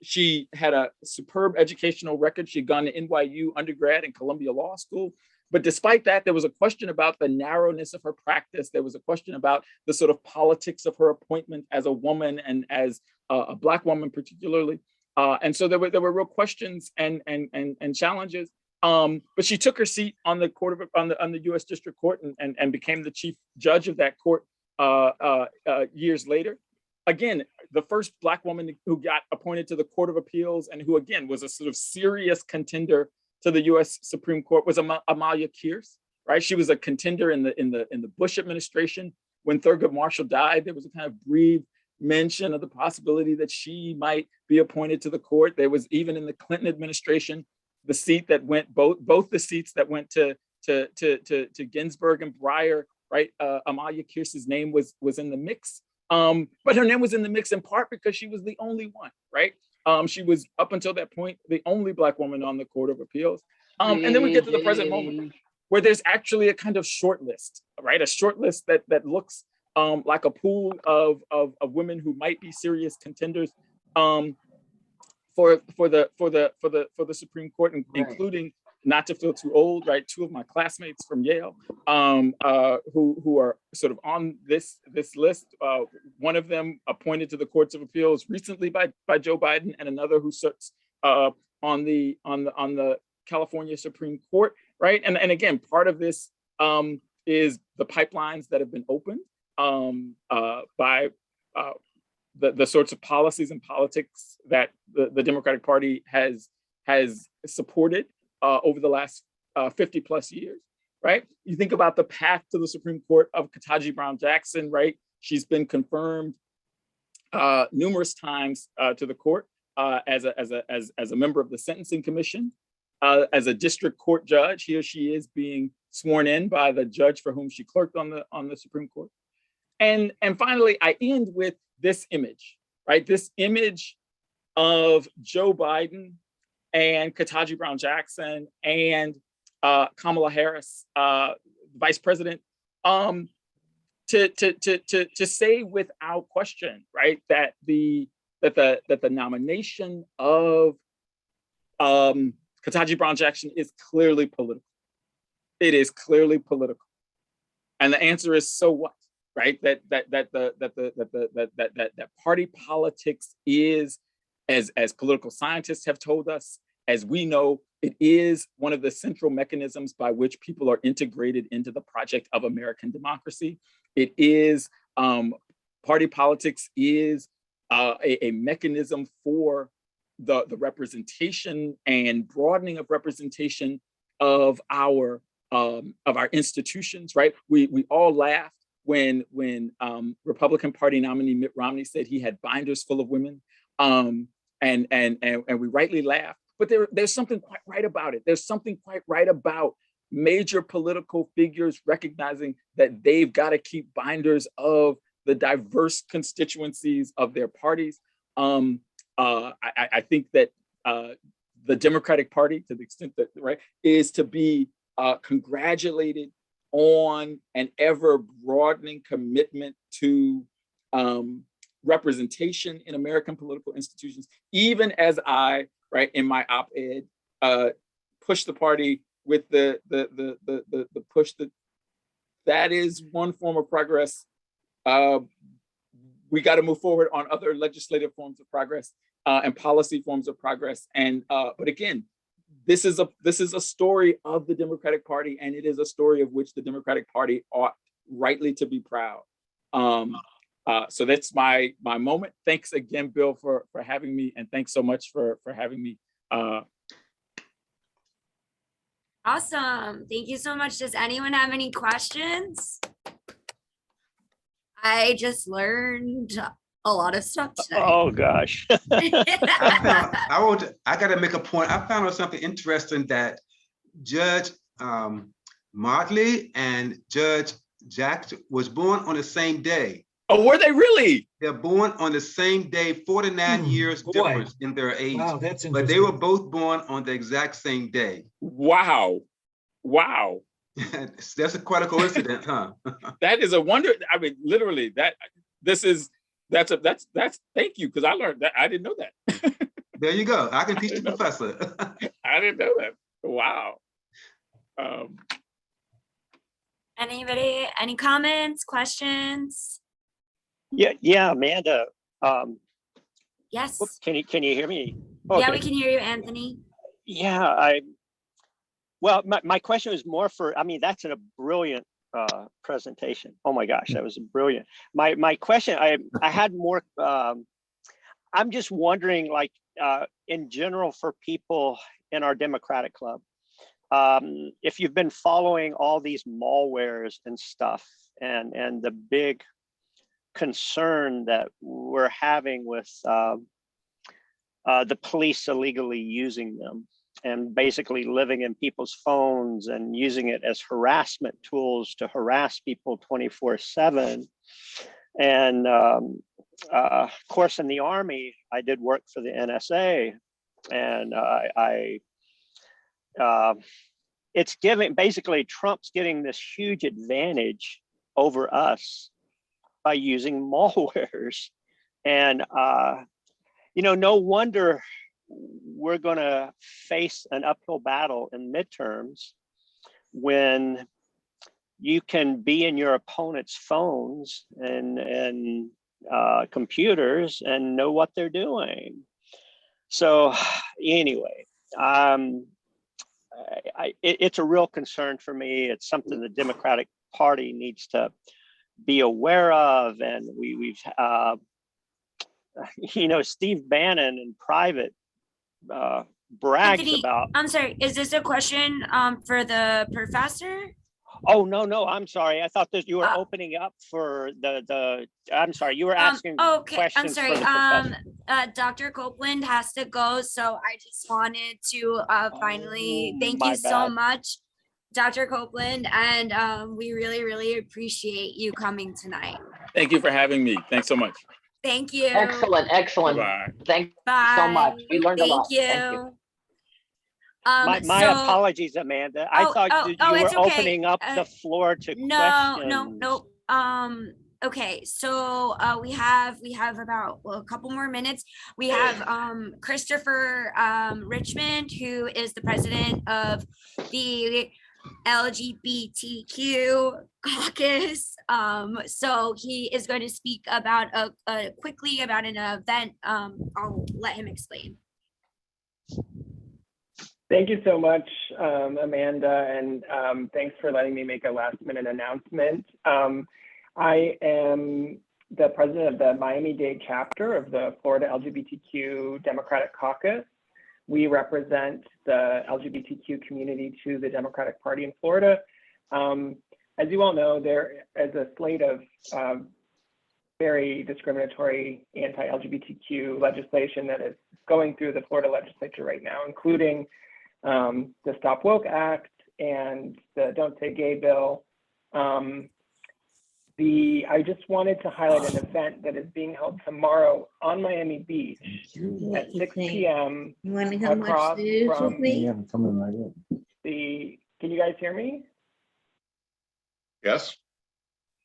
She had a superb educational record. She'd gone to NYU undergrad and Columbia Law School. But despite that, there was a question about the narrowness of her practice. There was a question about the sort of politics of her appointment as a woman and as a Black woman particularly. And so there were real questions and challenges. But she took her seat on the on the U.S. District Court and became the chief judge of that court years later. Again, the first Black woman who got appointed to the Court of Appeals and who again was a sort of serious contender to the U.S. Supreme Court was Amalia Kearse, right? She was a contender in the Bush administration. When Thurgood Marshall died, there was a kind of brief mention of the possibility that she might be appointed to the court. There was even in the Clinton administration, the seat that went both the seats that went to Ginsburg and Breyer, right? Amalia Kearse's name was in the mix. But her name was in the mix in part because she was the only one, right? She was up until that point the only Black woman on the Court of Appeals. And then we get to the present moment where there's actually a kind of short list, right? A short list that looks like a pool of women who might be serious contenders for the Supreme Court, including, not to feel too old, right? Two of my classmates from Yale who are sort of on this list. One of them appointed to the Courts of Appeals recently by Joe Biden, and another who sits on the California Supreme Court, right? And again, part of this is the pipelines that have been opened by the sorts of policies and politics that the Democratic Party has supported over the last 50 plus years, right? You think about the path to the Supreme Court of Ketanji Brown Jackson, right? She's been confirmed numerous times to the court as a member of the Sentencing Commission, as a district court judge. Here she is being sworn in by the judge for whom she clerked on the Supreme Court. And finally, I end with this image, right? This image of Joe Biden and Ketanji Brown Jackson and Kamala Harris, Vice President, to say without question, right, that the nomination of Ketanji Brown Jackson is clearly political. It is clearly political, and the answer is so what, right? That party politics is, as political scientists have told us, as we know, it is one of the central mechanisms by which people are integrated into the project of American democracy. It is, party politics is a mechanism for the representation and broadening of representation of our institutions, right? We all laughed when Republican Party nominee Mitt Romney said he had binders full of women, and we rightly laughed. But there's something quite right about it. There's something quite right about major political figures recognizing that they've got to keep binders of the diverse constituencies of their parties. I think that the Democratic Party, to the extent that, right, is to be congratulated on an ever broadening commitment to representation in American political institutions, even as I, right, in my op-ed, push the party with the push that is one form of progress. We got to move forward on other legislative forms of progress and policy forms of progress. And but again, this is a story of the Democratic Party, and it is a story of which the Democratic Party ought rightly to be proud. So that's my moment. Thanks again, Bill, for having me, and thanks so much for having me. Awesome. Thank you so much. Does anyone have any questions? I just learned a lot of stuff today. Oh gosh. I got to make a point. I found out something interesting, that Judge Motley and Judge Jackson was born on the same day. Oh, were they really? They're born on the same day, 49 years difference in their age. Wow, that's interesting. But they were both born on the exact same day. Wow. Wow. That's quite a coincidence, huh? That is a wonder. I mean, literally, this is That's thank you, because I learned that. I didn't know that. There you go. I can teach the professor. I didn't know that. Wow. Anybody, any comments, questions? Yeah, Amanda. Yes. Can you hear me? Yeah, Okay. we can hear you, Anthony. Yeah, well, my question was more for, I mean, that's a brilliant presentation. Oh my gosh, that was brilliant. My question, I had more, I'm just wondering, like, in general for people in our Democratic Club, if you've been following all these malwares and stuff, and the big concern that we're having with the police illegally using them and basically living in people's phones and using it as harassment tools to harass people 24/7. And of course, in the Army, I did work for the NSA, and it's basically Trump's getting this huge advantage over us by using malwares. And no wonder we're going to face an uphill battle in midterms when you can be in your opponent's phones and computers and know what they're doing. So anyway, it's a real concern for me. It's something the Democratic Party needs to be aware of. And we've Steve Bannon in private bragged Anthony, about. I'm sorry, is this a question for the professor? Oh, no, I'm sorry. I thought that you were opening up for I'm sorry, you were asking Okay, I'm questions sorry. for the professor. Dr. Copeland has to go, so I just wanted to finally thank you so bad. much, Dr. Copeland, and we really, really appreciate you coming tonight. Thank you for having me. Thanks so much. Thank you. Excellent. Bye-bye. Thank you Bye. so much. We learned a lot. Thank you. Thank you. My apologies, Amanda. I thought you were it's okay. opening up the floor to questions. No. Okay, so we have about a couple more minutes. We have Christopher Richmond, who is the president of the LGBTQ Caucus. So he is going to speak about quickly about an event. I'll let him explain. Thank you so much, Amanda, and thanks for letting me make a last-minute announcement. I am the president of the Miami-Dade chapter of the Florida LGBTQ Democratic Caucus. We represent the LGBTQ community to the Democratic Party in Florida. As you all know, there is a slate of very discriminatory anti-LGBTQ legislation that is going through the Florida legislature right now, including the Stop Woke Act and the Don't Say Gay bill. I just wanted to highlight an event that is being held tomorrow on Miami Beach at 6 p.m. You want to come across watch the news from with me? Can you guys hear me? Yes.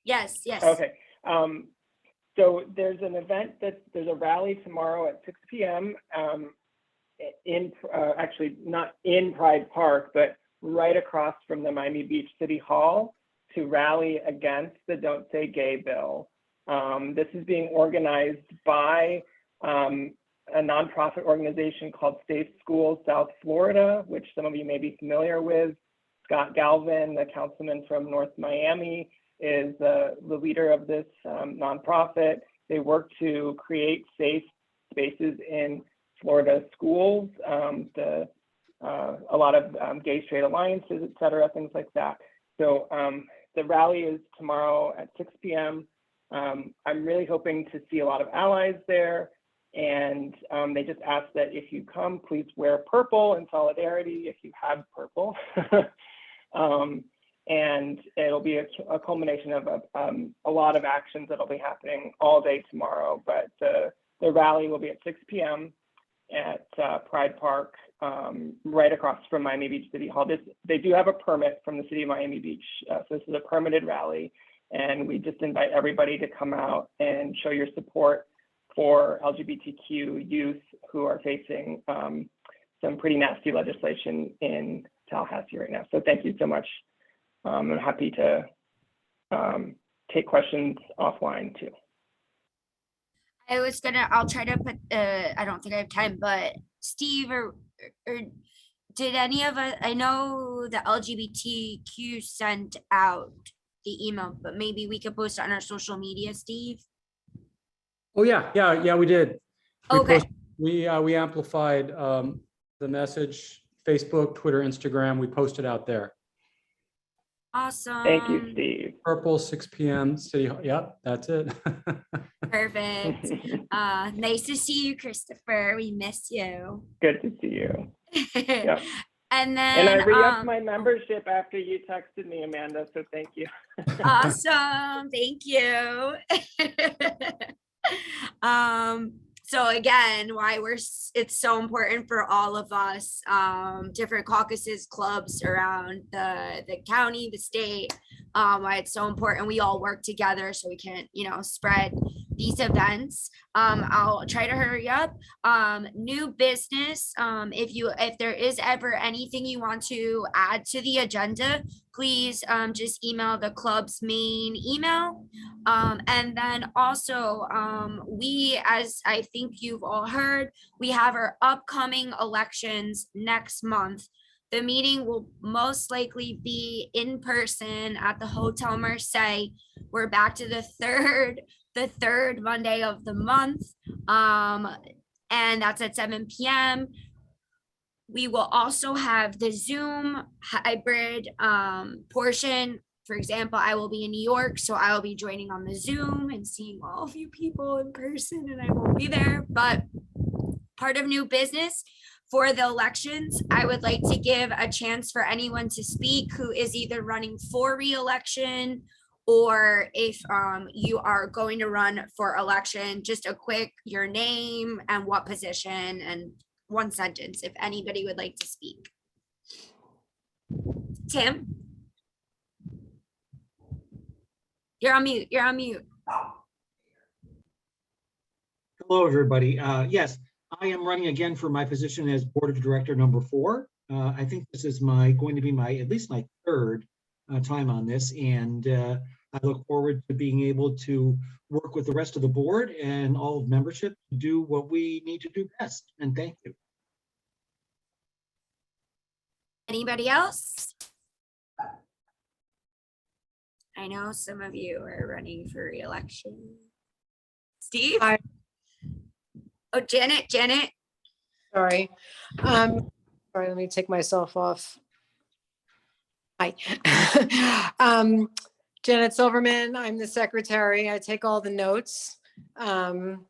Yes. Okay. So there's an event there's a rally tomorrow at 6 p.m. Actually not in Pride Park, but right across from the Miami Beach City Hall to rally against the Don't Say Gay bill. This is being organized by a nonprofit organization called Safe Schools South Florida, which some of you may be familiar with. Scott Galvin, the councilman from North Miami, is the leader of this nonprofit. They work to create safe spaces in Florida schools, a lot of gay straight alliances, et cetera, things like that. So the rally is tomorrow at 6 p.m. I'm really hoping to see a lot of allies there. And they just ask that if you come, please wear purple in solidarity if you have purple. And it'll be a culmination of a lot of actions that'll be happening all day tomorrow. But the rally will be at 6 p.m. at Pride Park, right across from Miami Beach City Hall. They do have a permit from the city of Miami Beach, so this is a permitted rally. And we just invite everybody to come out and show your support for LGBTQ youth who are facing some pretty nasty legislation in Tallahassee right now. So thank you so much. I'm happy to take questions offline too. I'll try to put, I don't think I have time, but Steve or did any of us, I know the LGBTQ sent out the email, but maybe we could post it on our social media, Steve? Oh, yeah, we did. Okay. We amplified the message, Facebook, Twitter, Instagram, we posted out there. Awesome. Thank you, Steve. Purple, 6 p.m. City Hall. Yep, that's it. Perfect. Nice to see you, Christopher. We miss you. Good to see you. Yep. And then And I re-upped my membership after you texted me, Amanda, so thank you. Awesome. Thank you. So again, why it's so important for all of us, different caucuses, clubs around the county, the state, why it's so important we all work together so we can, spread these events. I'll try to hurry up. New business, if there is ever anything you want to add to the agenda, please just email the club's main email. And then also, we, as I think you've all heard, we have our upcoming elections next month. The meeting will most likely be in person at the Hotel Marseille. We're back to the third Monday of the month. And that's at 7 p.m. We will also have the Zoom hybrid portion. For example, I will be in New York, so I will be joining on the Zoom and seeing all of you people in person, and I won't be there. But part of new business for the elections, I would like to give a chance for anyone to speak who is either running for re-election, or if you are going to run for election, just a quick, your name and what position, and one sentence, if anybody would like to speak. Tim? You're on mute. Hello, everybody. Yes, I am running again for my position as Board of Director number 4. I think this is going to be at least my third time on this, and I look forward to being able to work with the rest of the board and all of membership to do what we need to do best. And thank you. Anybody else? I know some of you are running for re-election. Steve? Hi. Oh, Janet. Sorry. Sorry, let me take myself off. Hi. Janet Silverman, I'm the secretary. I take all the notes and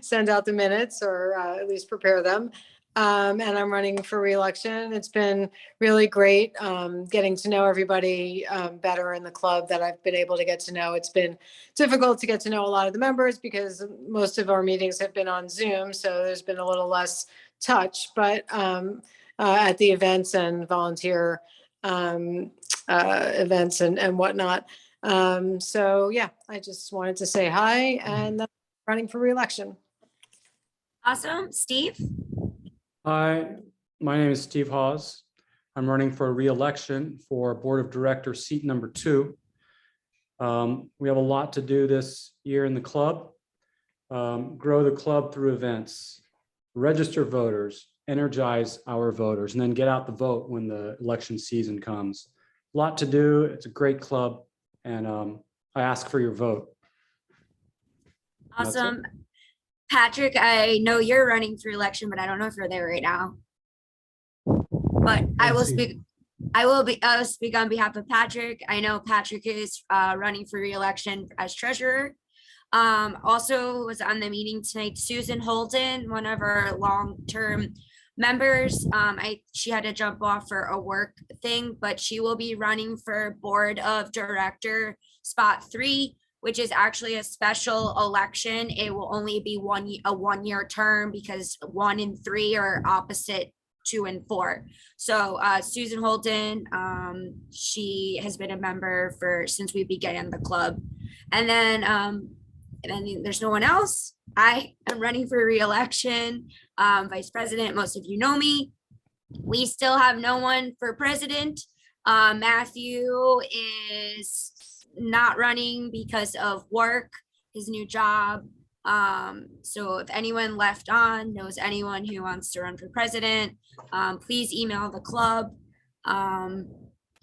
send out the minutes, or at least prepare them. And I'm running for re-election. It's been really great getting to know everybody better in the club that I've been able to get to know. It's been difficult to get to know a lot of the members because most of our meetings have been on Zoom, so there's been a little less touch, but at the events and volunteer events and whatnot. So yeah, I just wanted to say hi, and running for re-election. Awesome. Steve? Hi, my name is Steve Hawes. I'm running for re-election for Board of Directors seat number 2. We have a lot to do this year in the club. Grow the club through events, register voters, energize our voters, and then get out the vote when the election season comes. A lot to do. It's a great club, and I ask for your vote. Awesome. Patrick, I know you're running for election, but I don't know if you're there right now. But I will speak. I'll speak on behalf of Patrick. I know Patrick is running for re-election as treasurer. Also was on the meeting tonight, Susan Holden, one of our long-term members. She had to jump off for a work thing, but she will be running for Board of Director spot 3, which is actually a special election. It will only be a one-year term because 1 and 3 are opposite 2 and 4. So Susan Holden, she has been a member since we began the club. And then there's no one else. I am running for re-election, vice president. Most of you know me. We still have no one for president. Matthew is not running because of work, his new job. So if anyone left on knows anyone who wants to run for president, please email the club.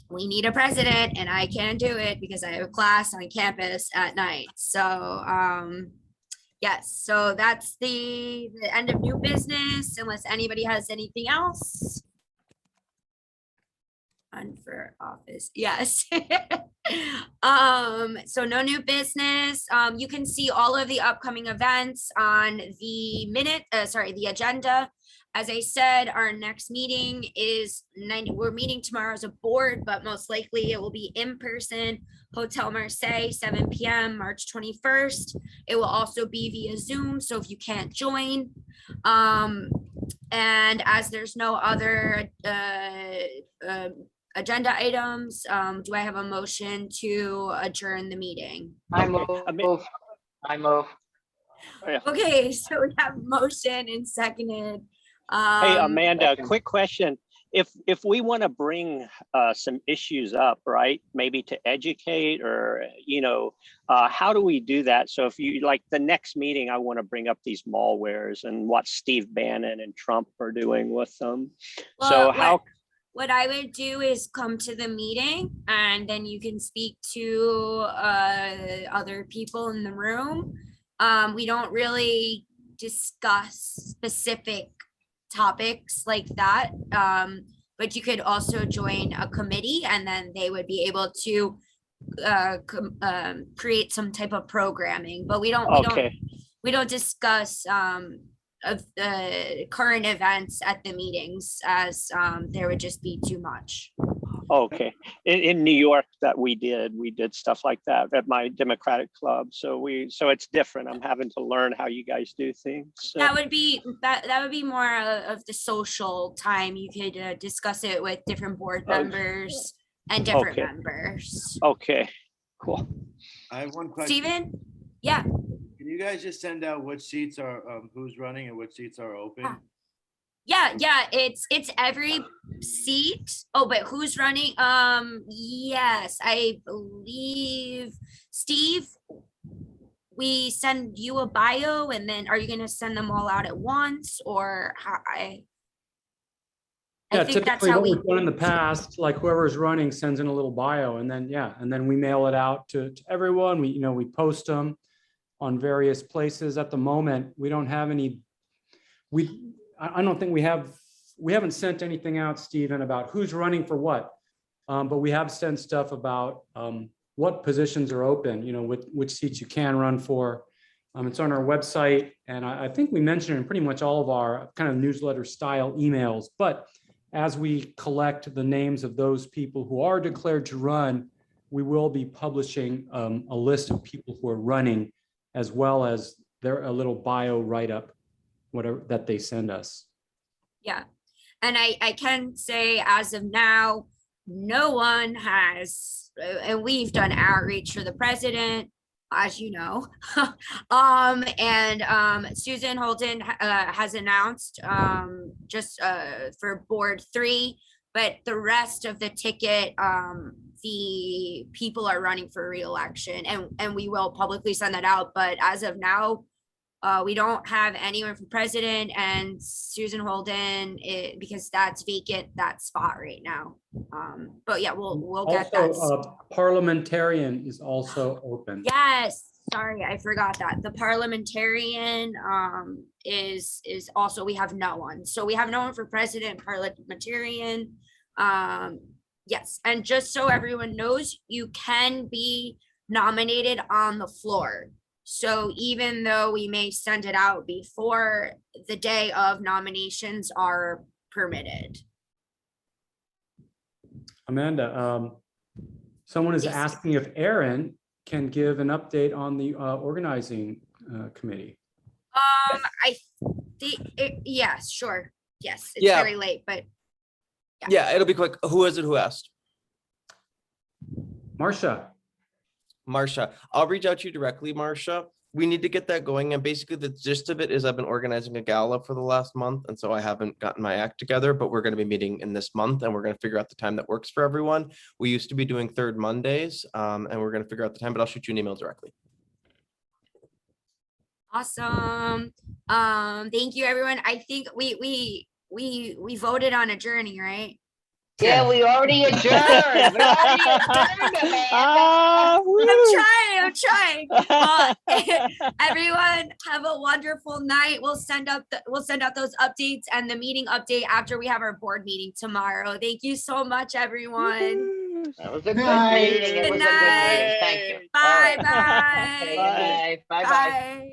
We need a president and I can't do it because I have a class on campus at night. So yes, so that's the end of new business unless anybody has anything else. Run for office, yes. So no new business. You can see all of the upcoming events on the the agenda. As I said, our next meeting is we're meeting tomorrow as a board, but most likely it will be in person, Hotel Marseille, 7 p.m. March 21st. It will also be via Zoom, so if you can't join. And as there's no other agenda items, do I have a motion to adjourn the meeting? I move. Okay, so we have motion and seconded. Hey, Amanda, quick question. If we want to bring some issues up, right, maybe to educate or, how do we do that? So if you like the next meeting, I want to bring up these malwares and what Steve Bannon and Trump are doing with them. Well, So what I would do is come to the meeting and then you can speak to other people in the room. We don't really discuss specific topics like that, but you could also join a committee and then they would be able to create some type of programming, but we don't discuss of the current events at the meetings as there would just be too much. Okay, in New York that we did stuff like that at my Democratic club. So it's different. I'm having to learn how you guys do things. So. That would be more of the social time. You could discuss it with different board members and different members. Okay, cool. I have one question. Steven? Yeah. Can you guys just send out what seats are, who's running and what seats are open? Yeah, it's every seat. Oh, but who's running? Yes, I believe Steve, we send you a bio and then are you gonna send them all out at once or how? I think that's how we've done in the past, like whoever's running sends in a little bio and then we mail it out to everyone. We post them on various places. At the moment, we don't have any, I don't think we haven't sent anything out, Stephen, about who's running for what. But we have sent stuff about what positions are open, which seats you can run for. It's on our website. And I think we mentioned it in pretty much all of our kind of newsletter style emails. But as we collect the names of those people who are declared to run, we will be publishing a list of people who are running, as well as a little bio write-up, whatever that they send us. Yeah, and I can say as of now, no one has, and we've done outreach for the president, as you know, and Susan Holden has announced just for board 3, but the rest of the ticket, the people are running for re-election, and we will publicly send that out. But as of now, we don't have anyone for president, and Susan Holden, because that's vacant, that spot right now. But yeah, we'll get that. Parliamentarian is also open. Yes, sorry, I forgot that. The parliamentarian is also, we have no one. So we have no one for president, parliamentarian. Yes, and just so everyone knows, you can be nominated on the floor. So even though we may send it out before the day of, nominations are permitted. Amanda, someone is asking if Aaron can give an update on the organizing committee. Yes, sure. Yes, it's Yeah. very late, but Yeah, it'll be quick. Who is it who asked? Marcia. Marcia. I'll reach out to you directly, Marcia. We need to get that going. And basically the gist of it is I've been organizing a gala for the last month. And so I haven't gotten my act together, but we're going to be meeting in this month and we're going to figure out the time that works for everyone. We used to be doing third Mondays and we're going to figure out the time, but I'll shoot you an email directly. awesome. Thank you, everyone. I think we voted on adjourning, right? Yeah, we already adjourned. We already adjourned, Amanda. I'm trying. Well, everyone have a wonderful night. We'll send out those updates and the meeting update after we have our board meeting tomorrow. Thank you so much, everyone. That was a good meeting. It was a good meeting. Thank you. Bye. All right. Bye. Okay, good night. Bye. Bye.